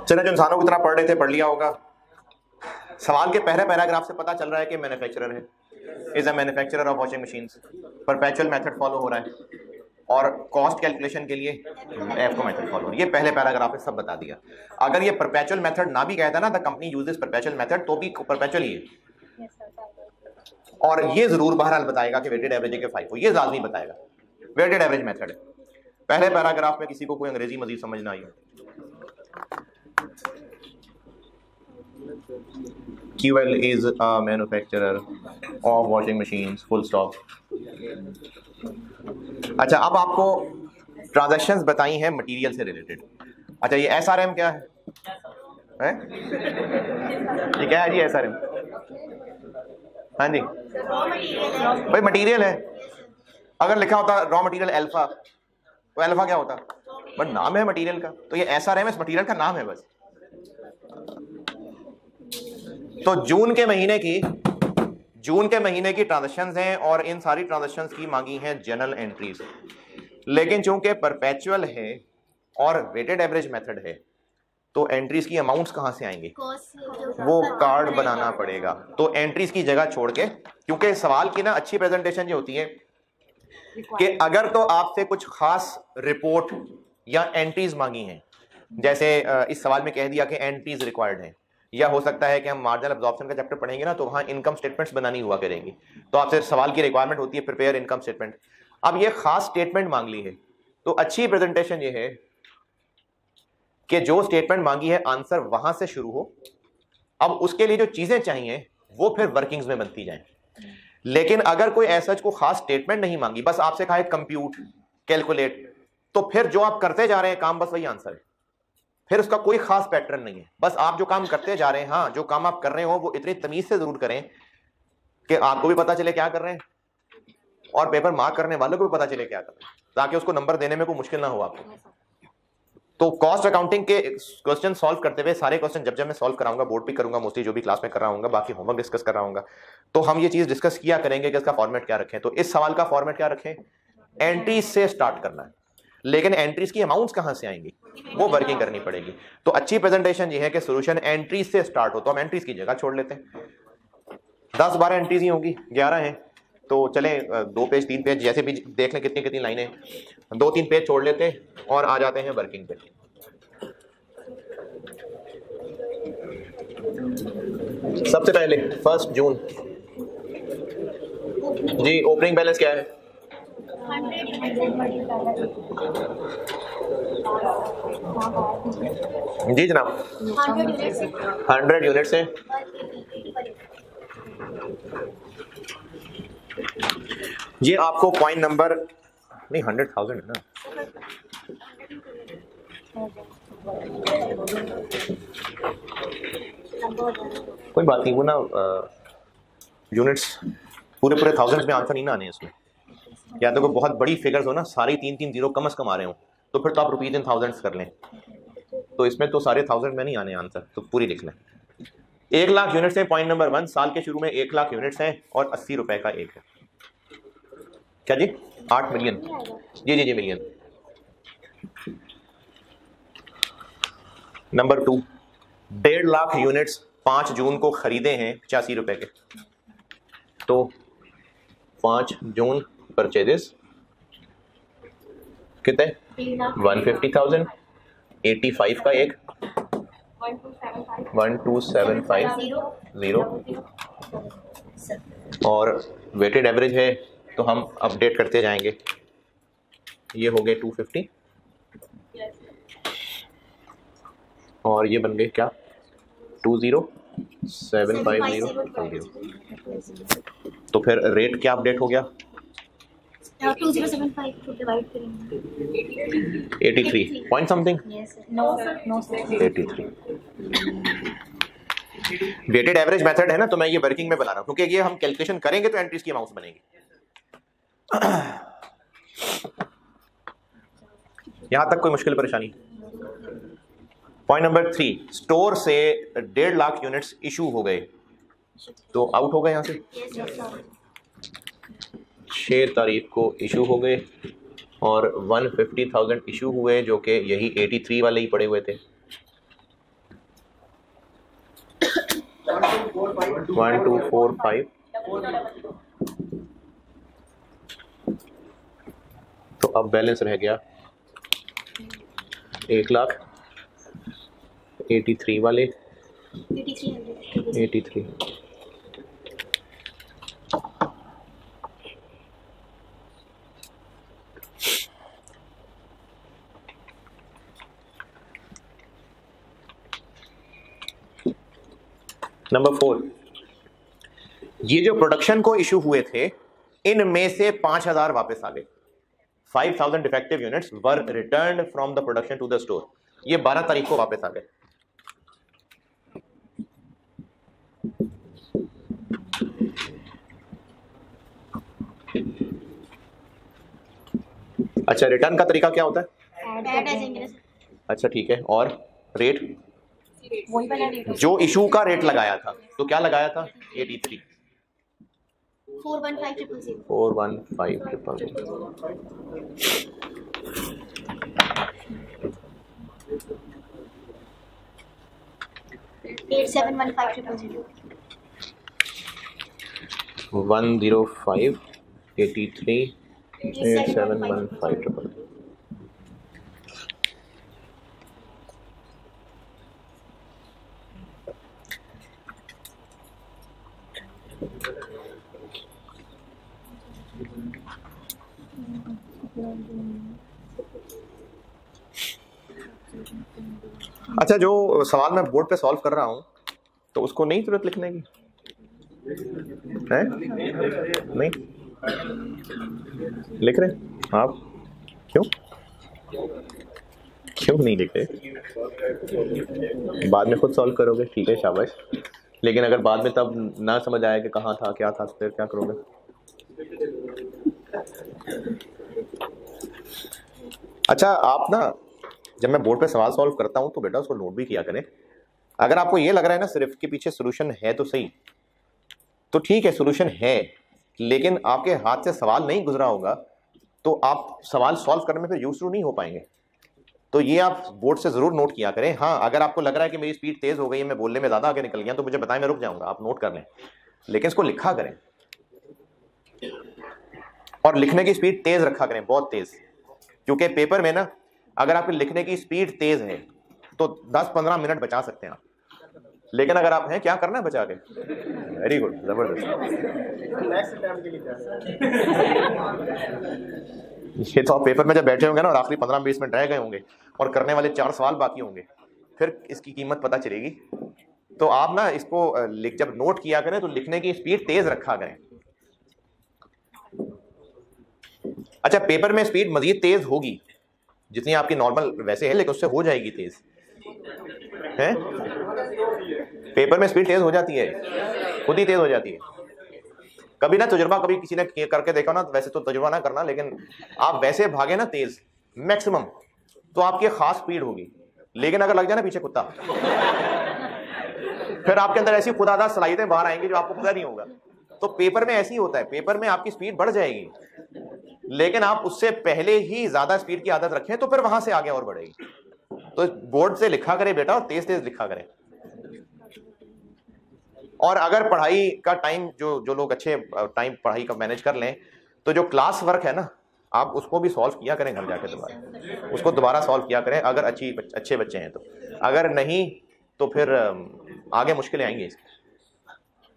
चलो, जो इंसानों की तरह पढ़ रहे थे पढ़ लिया होगा। सवाल के पहले पैराग्राफ से पता चल रहा है कि मैन्युफैक्चरर है, is a manufacturer of washing machines, perpetual method follow हो रहा है और कॉस्ट कैलकुलेशन के लिए एफको मेथड फॉलो हो रहा है। ये पहले पैराग्राफ में सब बता दिया। अगर ये परपेचुअल मेथड ना भी कहता ना, the company uses perpetual method, तो भी परपेचुअल ही है। और ये जरूर बहरहाल बताएगा कि वेटेड एवरेज के 5 हो, ये लाजमी बताएगा वेटेड एवरेज मेथड है। पहले पैराग्राफ में किसी को कोई अंग्रेजी मजीद समझ ना आई हो। QL is a manufacturer of washing machines, full stop। अच्छा, अब आपको ट्रांजैक्शंस बताई हैं मटेरियल से रिलेटेड। अच्छा, ये SRM क्या है? ये क्या है जी SRM? हाँ जी भाई, मटेरियल है। अगर लिखा होता रॉ मटेरियल अल्फा, तो अल्फा क्या होता? बट नाम है मटेरियल का, तो ये SRM इस मटेरियल का नाम है बस। तो जून के महीने की ट्रांजैक्शंस हैं और इन सारी ट्रांजैक्शंस की मांगी हैं जनरल एंट्रीज। लेकिन चूंकि परपेचुअल है और वेटेड एवरेज मेथड है, तो एंट्रीज की अमाउंट्स कहां से आएंगे? वो कार्ड बनाना पड़ेगा। तो एंट्रीज की जगह छोड़ के, क्योंकि सवाल की ना अच्छी प्रेजेंटेशन ये होती है कि अगर तो आपसे कुछ खास रिपोर्ट या एंट्रीज मांगी हैं, जैसे इस सवाल में कह दिया कि एंट्रीज रिक्वायर्ड हैं, या हो सकता है कि हम मार्जिनल एब्जॉर्प्शन का चैप्टर पढ़ेंगे ना, तो वहाँ इनकम स्टेटमेंट्स बनानी हुआ करेंगी, तो आपसे सवाल की रिक्वायरमेंट होती है प्रिपेयर इनकम स्टेटमेंट। अब ये खास स्टेटमेंट मांग ली है, तो अच्छी प्रेजेंटेशन ये है कि जो स्टेटमेंट मांगी है आंसर वहां से शुरू हो। अब उसके लिए जो चीजें चाहिए वो फिर वर्किंग्स में बनती जाएं। लेकिन अगर कोई ऐसा को खास स्टेटमेंट नहीं मांगी, बस आपसे कहा है कंप्यूट, कैलकुलेट, तो फिर जो आप करते जा रहे हैं काम, बस वही आंसर है। फिर उसका कोई खास पैटर्न नहीं है, बस आप जो काम करते जा रहे हैं, हाँ जो काम आप कर रहे हो वो इतनी तमीज से जरूर करें कि आपको भी पता चले क्या कर रहे हैं और पेपर मार्क करने वालों को भी पता चले क्या कर रहे हैं, ताकि उसको नंबर देने में कोई मुश्किल ना हो आपको। तो कॉस्ट अकाउंटिंग के क्वेश्चन सॉल्व करते हुए, सारे क्वेश्चन जब मैं सॉल्व कराऊंगा, बोर्ड पे करूंगा मोस्टली, जो भी क्लास में कर रहा हूँ, बाकी होमवर्क डिस्कस कर रहा हूँ, तो हम ये चीज डिस्कस किया करेंगे कि इसका फॉर्मेट क्या रखें। तो इस सवाल का फॉर्मेट क्या रखें? एंट्रीज से स्टार्ट करना है, लेकिन एंट्रीज की अमाउंट्स कहां से आएंगी वो वर्किंग करनी पड़ेगी। तो अच्छी प्रेजेंटेशन ये है कि सॉल्यूशन एंट्रीज से स्टार्ट हो, तो हम एंट्रीज की जगह छोड़ लेते हैं। 10-12 एंट्रीज ही होंगी, 11 हैं, तो चलें 2 पेज 3 पेज जैसे भी देख लें कितनी कितनी लाइनें, 2-3 पेज छोड़ लेते हैं और आ जाते हैं वर्किंग पे। सबसे पहले 1 जून जी, ओपनिंग बैलेंस क्या है? जी जनाब, 100 यूनिट से ये आपको पॉइंट नंबर नहीं 100,000 है ना, कोई बात नहीं, वो ना यूनिट्स पूरे 1000 में आंसर नहीं ना आने इसमें, या तो कोई बहुत बड़ी फिगर्स हो ना, सारी 3-3 जीरो कम से कम आ रहे हो, तो फिर तो आप रुपीज इन थाउजेंड्स कर लें, तो इसमें तो सारे 1000 में नहीं आने आंसर, तो पूरी लिख लें। 1 लाख यूनिट्स हैं पॉइंट नंबर 1, साल के शुरू में 1 लाख यूनिट्स हैं और 80 रुपए का एक है। क्या जी? 8 मिलियन, जी मिलियन। नंबर 2, 1.5 लाख यूनिट्स 5 जून को खरीदे हैं 85 रुपए के, तो 5 जून परचेजेस कितने? 150,000, 85 का एक, 12750 और वेटेड एवरेज है तो हम अपडेट करते जाएंगे, ये हो गए 250 और ये बन गए क्या? 20750। तो फिर रेट क्या अपडेट हो गया? 2075 को डिवाइड करेंगे 83 point something. No 83 weighted average method है ना, तो मैं ये वर्किंग में बना रहा हूं क्योंकि ये हम कैलकुलेशन करेंगे तो एंट्रीज की अमाउंट्स बनेंगी। यहां तक कोई मुश्किल परेशानी? पॉइंट नंबर 3, स्टोर से 1.5 लाख यूनिट्स इशू हो गए, तो आउट हो गए यहां से। 6 तारीख को इशू हो गए और 150,000 इशू हुए जो कि यही 83 वाले ही पड़े हुए थे। 1245 तो अब बैलेंस रह गया 1 लाख 83 वाले 83। नंबर 4, ये जो प्रोडक्शन को इशू हुए थे इनमें से 5000 वापस आ गए। 5000 defective units were returned from the production to the store, ये 12 तारीख को वापस आ गए। अच्छा, रिटर्न का तरीका क्या होता है? अच्छा ठीक है, और रेट जो इशू का रेट लगाया था, तो क्या लगाया था? 83 41500 871500 105 83 871500। अच्छा, जो सवाल मैं बोर्ड पे सॉल्व कर रहा हूं तो उसको नहीं जरूरत लिखने की है? नहीं लिख रहे आप? क्यों नहीं लिख रहे? बाद में खुद सॉल्व करोगे, ठीक है, शाबाश। लेकिन अगर बाद में तब ना समझ आया कि कहाँ था क्या था, फिर क्या करोगे? अच्छा, आप ना जब मैं बोर्ड पे सवाल सॉल्व करता हूं तो बेटा उसको नोट भी किया करें। अगर आपको ये लग रहा है ना सिर्फ के पीछे सोल्यूशन है तो सही, तो ठीक है सोल्यूशन है, लेकिन आपके हाथ से सवाल नहीं गुजरा होगा तो आप सवाल सॉल्व करने में फिर यूज टू नहीं हो पाएंगे। तो ये आप बोर्ड से जरूर नोट किया करें। हाँ, अगर आपको लग रहा है कि मेरी स्पीड तेज हो गई है, मैं बोलने में ज्यादा आगे निकल गया, तो मुझे बताएं, मैं रुक जाऊंगा, आप नोट कर लें, लेकिन इसको लिखा करें और लिखने की स्पीड तेज रखा करें, बहुत तेज, क्योंकि पेपर में ना अगर आपकी लिखने की स्पीड तेज है तो 10-15 मिनट बचा सकते हैं आप, लेकिन अगर आप हैं क्या करना है बचा के? वेरी गुड, जबरदस्त। ये तो आप पेपर में जब बैठे होंगे ना और आखिरी 15-20 मिनट रह गए होंगे और करने वाले 4 सवाल बाकी होंगे, फिर इसकी कीमत पता चलेगी तो आप ना इसको जब नोट किया करें तो लिखने की स्पीड तेज रखा करें। अच्छा, पेपर में स्पीड मजीद तेज होगी जितनी आपकी नॉर्मल वैसे है, लेकिन उससे हो जाएगी तेज है। पेपर में स्पीड तेज हो जाती है, खुद ही तेज हो जाती है। कभी ना तजुर्बा कभी किसी ने करके देखा ना, वैसे तो तजुर्बा ना करना, लेकिन आप वैसे भागे ना तेज मैक्सिमम तो आपकी खास स्पीड होगी, लेकिन अगर लग जाए ना पीछे कुत्ता फिर आपके अंदर ऐसी खुदादा सलाहियतें बाहर आएंगी जो आपको पता नहीं होगा। तो पेपर में ऐसे ही होता है, पेपर में आपकी स्पीड बढ़ जाएगी, लेकिन आप उससे पहले ही ज्यादा स्पीड की आदत रखें तो फिर वहां से आगे और बढ़ेगी। तो बोर्ड से लिखा करे बेटा, और तेज तेज लिखा करें। और अगर पढ़ाई का टाइम जो लोग अच्छे टाइम पढ़ाई का मैनेज कर लें, तो जो क्लास वर्क है ना, आप उसको भी सॉल्व किया करें घर जाके, दोबारा उसको दोबारा सॉल्व किया करें अगर अच्छे बच्चे हैं तो। अगर नहीं तो फिर आगे मुश्किलें आएंगी इसकी।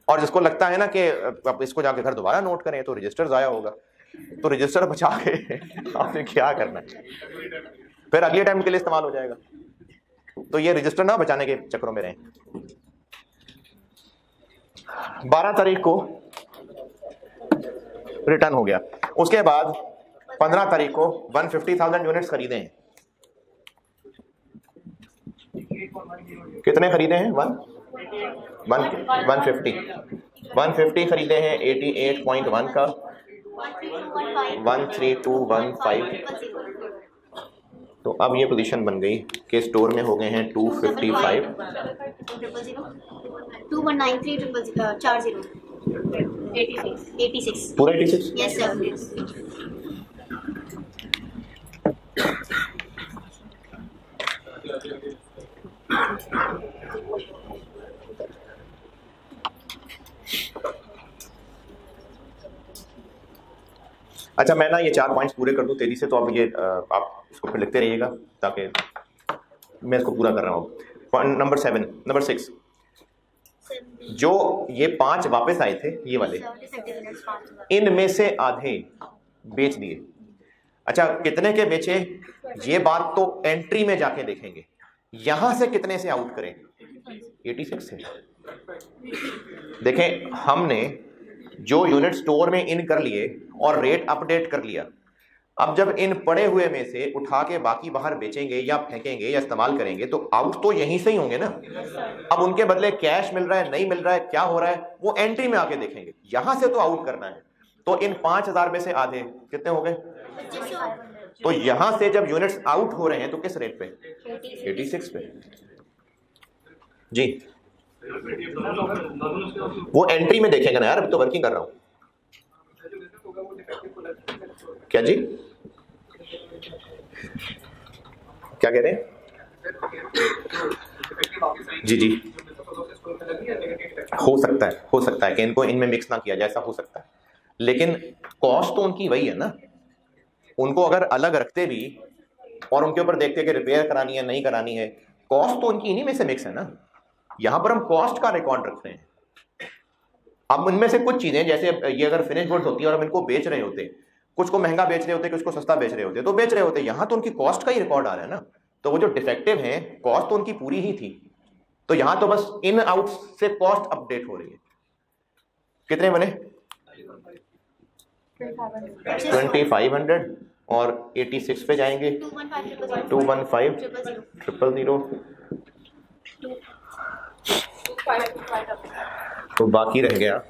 और जिसको लगता है ना कि आप इसको जाके घर दोबारा नोट करें तो रजिस्टर ज़ाया होगा, तो रजिस्टर बचा के आपने क्या करना है, फिर अगले टाइम के लिए इस्तेमाल हो जाएगा। तो ये रजिस्टर ना बचाने के चक्करों में रहें। 12 तारीख को रिटर्न हो गया, उसके बाद 15 तारीख को 150,000 यूनिट्स खरीदे हैं। कितने खरीदे हैं? 150 खरीदे हैं 88.1 का, 13215। तो अब ये पोजीशन बन गई कि स्टोर में हो गए हैं 255, 86 पूरा 86। Yes sir. अच्छा, मैं ना ये 4 पॉइंट्स पूरे कर दूं तेजी से, तो अब ये आप इसको फिर लिखते रहिएगा ताकि मैं इसको पूरा कर रहा हूँ। पॉइंट नंबर 6, जो ये 5 वापस आए थे ये वाले, इनमें से आधे बेच दिए। अच्छा, कितने के बेचे ये बात तो एंट्री में जाके देखेंगे। यहां से कितने से आउट करें? 86 से। देखें, हमने जो यूनिट स्टोर में इन कर लिए और रेट अपडेट कर लिया, अब जब इन पड़े हुए में से उठा के बाकी बाहर बेचेंगे या फेंकेंगे या इस्तेमाल करेंगे तो आउट तो यहीं से ही होंगे ना। अब उनके बदले कैश मिल रहा है, नहीं मिल रहा है, क्या हो रहा है, वो एंट्री में आके देखेंगे। यहां से तो आउट करना है। तो इन 5,000 में से आधे कितने हो गए? तो यहां से जब यूनिट्स आउट हो रहे हैं तो किस रेट पे? 86 पे जी। वो एंट्री में देखेंगे ना यार, अभी तो वर्किंग कर रहा हूं। क्या जी, क्या कह रहे हैं? जी, हो सकता है कि इनको इनमें मिक्स ना किया जाए, ऐसा हो सकता है, लेकिन कॉस्ट तो उनकी वही है ना। उनको अगर अलग रखते भी और उनके ऊपर देखते कि रिपेयर करानी है नहीं करानी है, कॉस्ट तो उनकी इन्हीं में से मिक्स है ना। यहां पर हम कॉस्ट का रिकॉर्ड रख रहे हैं। अब इनमें से कुछ चीजें, जैसे ये अगर फिनिश गुड्स होती है और हम इनको बेच रहे होते, कुछ को महंगा बेच रहे होते, कुछ को सस्ता बेच रहे होते, तो बेच रहे होते, यहां तो उनकी कॉस्ट का ही रिकॉर्ड आ रहा है ना। तो वो जो डिफेक्टिव है, कॉस्ट तो उनकी पूरी ही थी, तो यहां तो बस इन आउट से कॉस्ट अपडेट हो रही है। कितने बने? 2500 और 86 पे जाएंगे 215,000 तो बाकी रह गया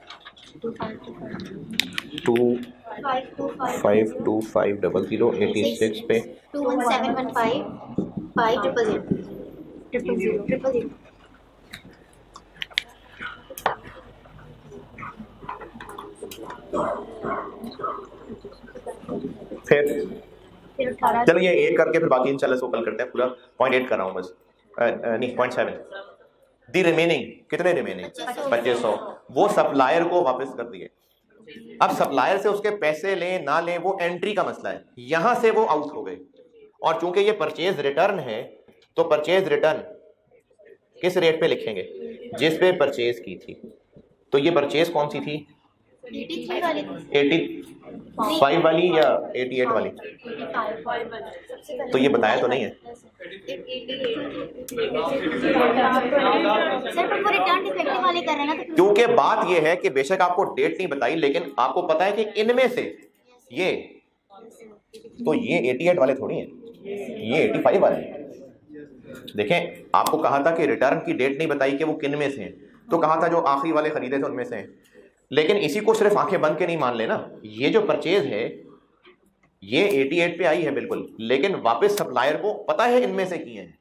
252500 86 पे 21715 फिर चलो ये 8 करके फिर बाकी इंशाल्लाह इसको कल करते हैं। पूरा 0.8 कर रहा हूँ बस, नहीं 0.7। दी रिमेनिंग, कितने रिमेनिंग? 2500 वो सप्लायर को वापस कर दिए। अब सप्लायर से उसके पैसे लें ना लें वो एंट्री का मसला है, यहां से वो आउट हो गए। और चूंकि ये परचेज रिटर्न है तो परचेज रिटर्न किस रेट पे लिखेंगे? जिस पे परचेज की थी। तो ये परचेज कौन सी थी? 83 वाली 85 वाली या 88 वाली? 85 तो ये बताया तो नहीं है सर, पर वो रिटर्न डिफेक्टिव वाले कर रहे हैं ना, तो क्योंकि बात ये है कि बेशक आपको डेट नहीं बताई, लेकिन आपको पता है कि इनमें से ये, तो ये 88 वाले थोड़ी हैं, ये 85 वाले हैं। देखें, आपको कहा था कि रिटर्न की डेट नहीं बताई कि वो किन में से हैं, तो कहा था जो आखिरी वाले खरीदे थे उनमें से हैं। लेकिन इसी को सिर्फ आंखें बंद के नहीं मान लेना, ये जो परचेज है ये 88 पे आई है बिल्कुल, लेकिन वापस सप्लायर को पता है इनमें से किए हैं।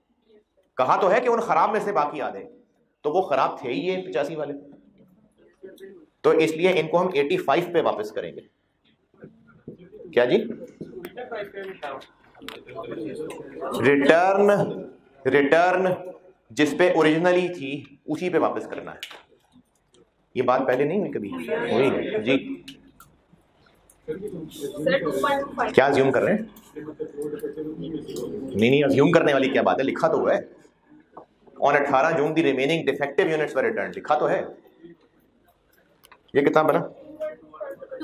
कहा तो है कि उन खराब में से बाकी आ गए, तो वो खराब थे ही ये 85 वाले, तो इसलिए इनको हम 85 पे वापस करेंगे। क्या जी? रिटर्न जिस पे ओरिजिनली थी उसी पे वापस करना है। ये बात पहले नहीं हुई कभी? हुई जी। क्या अज्यूम कर रहे हैं? नहीं, अज्यूम करने वाली क्या बात है, लिखा तो हुआ है on 18 June the remaining defective units were return, लिखा तो है। ये कितना बना?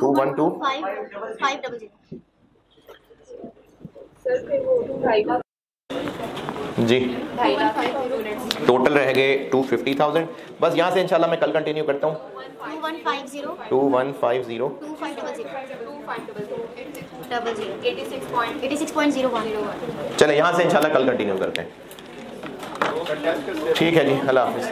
212500 जी। टोटल रह गए 250,000। बस यहाँ से इंशाल्लाह मैं कल कंटिन्यू करता हूँ। 2150 86.01 चले यहाँ से इंशाल्लाह कल कंटिन्यू करते हैं। ठीक है जी, अल्लाह हाफिज़।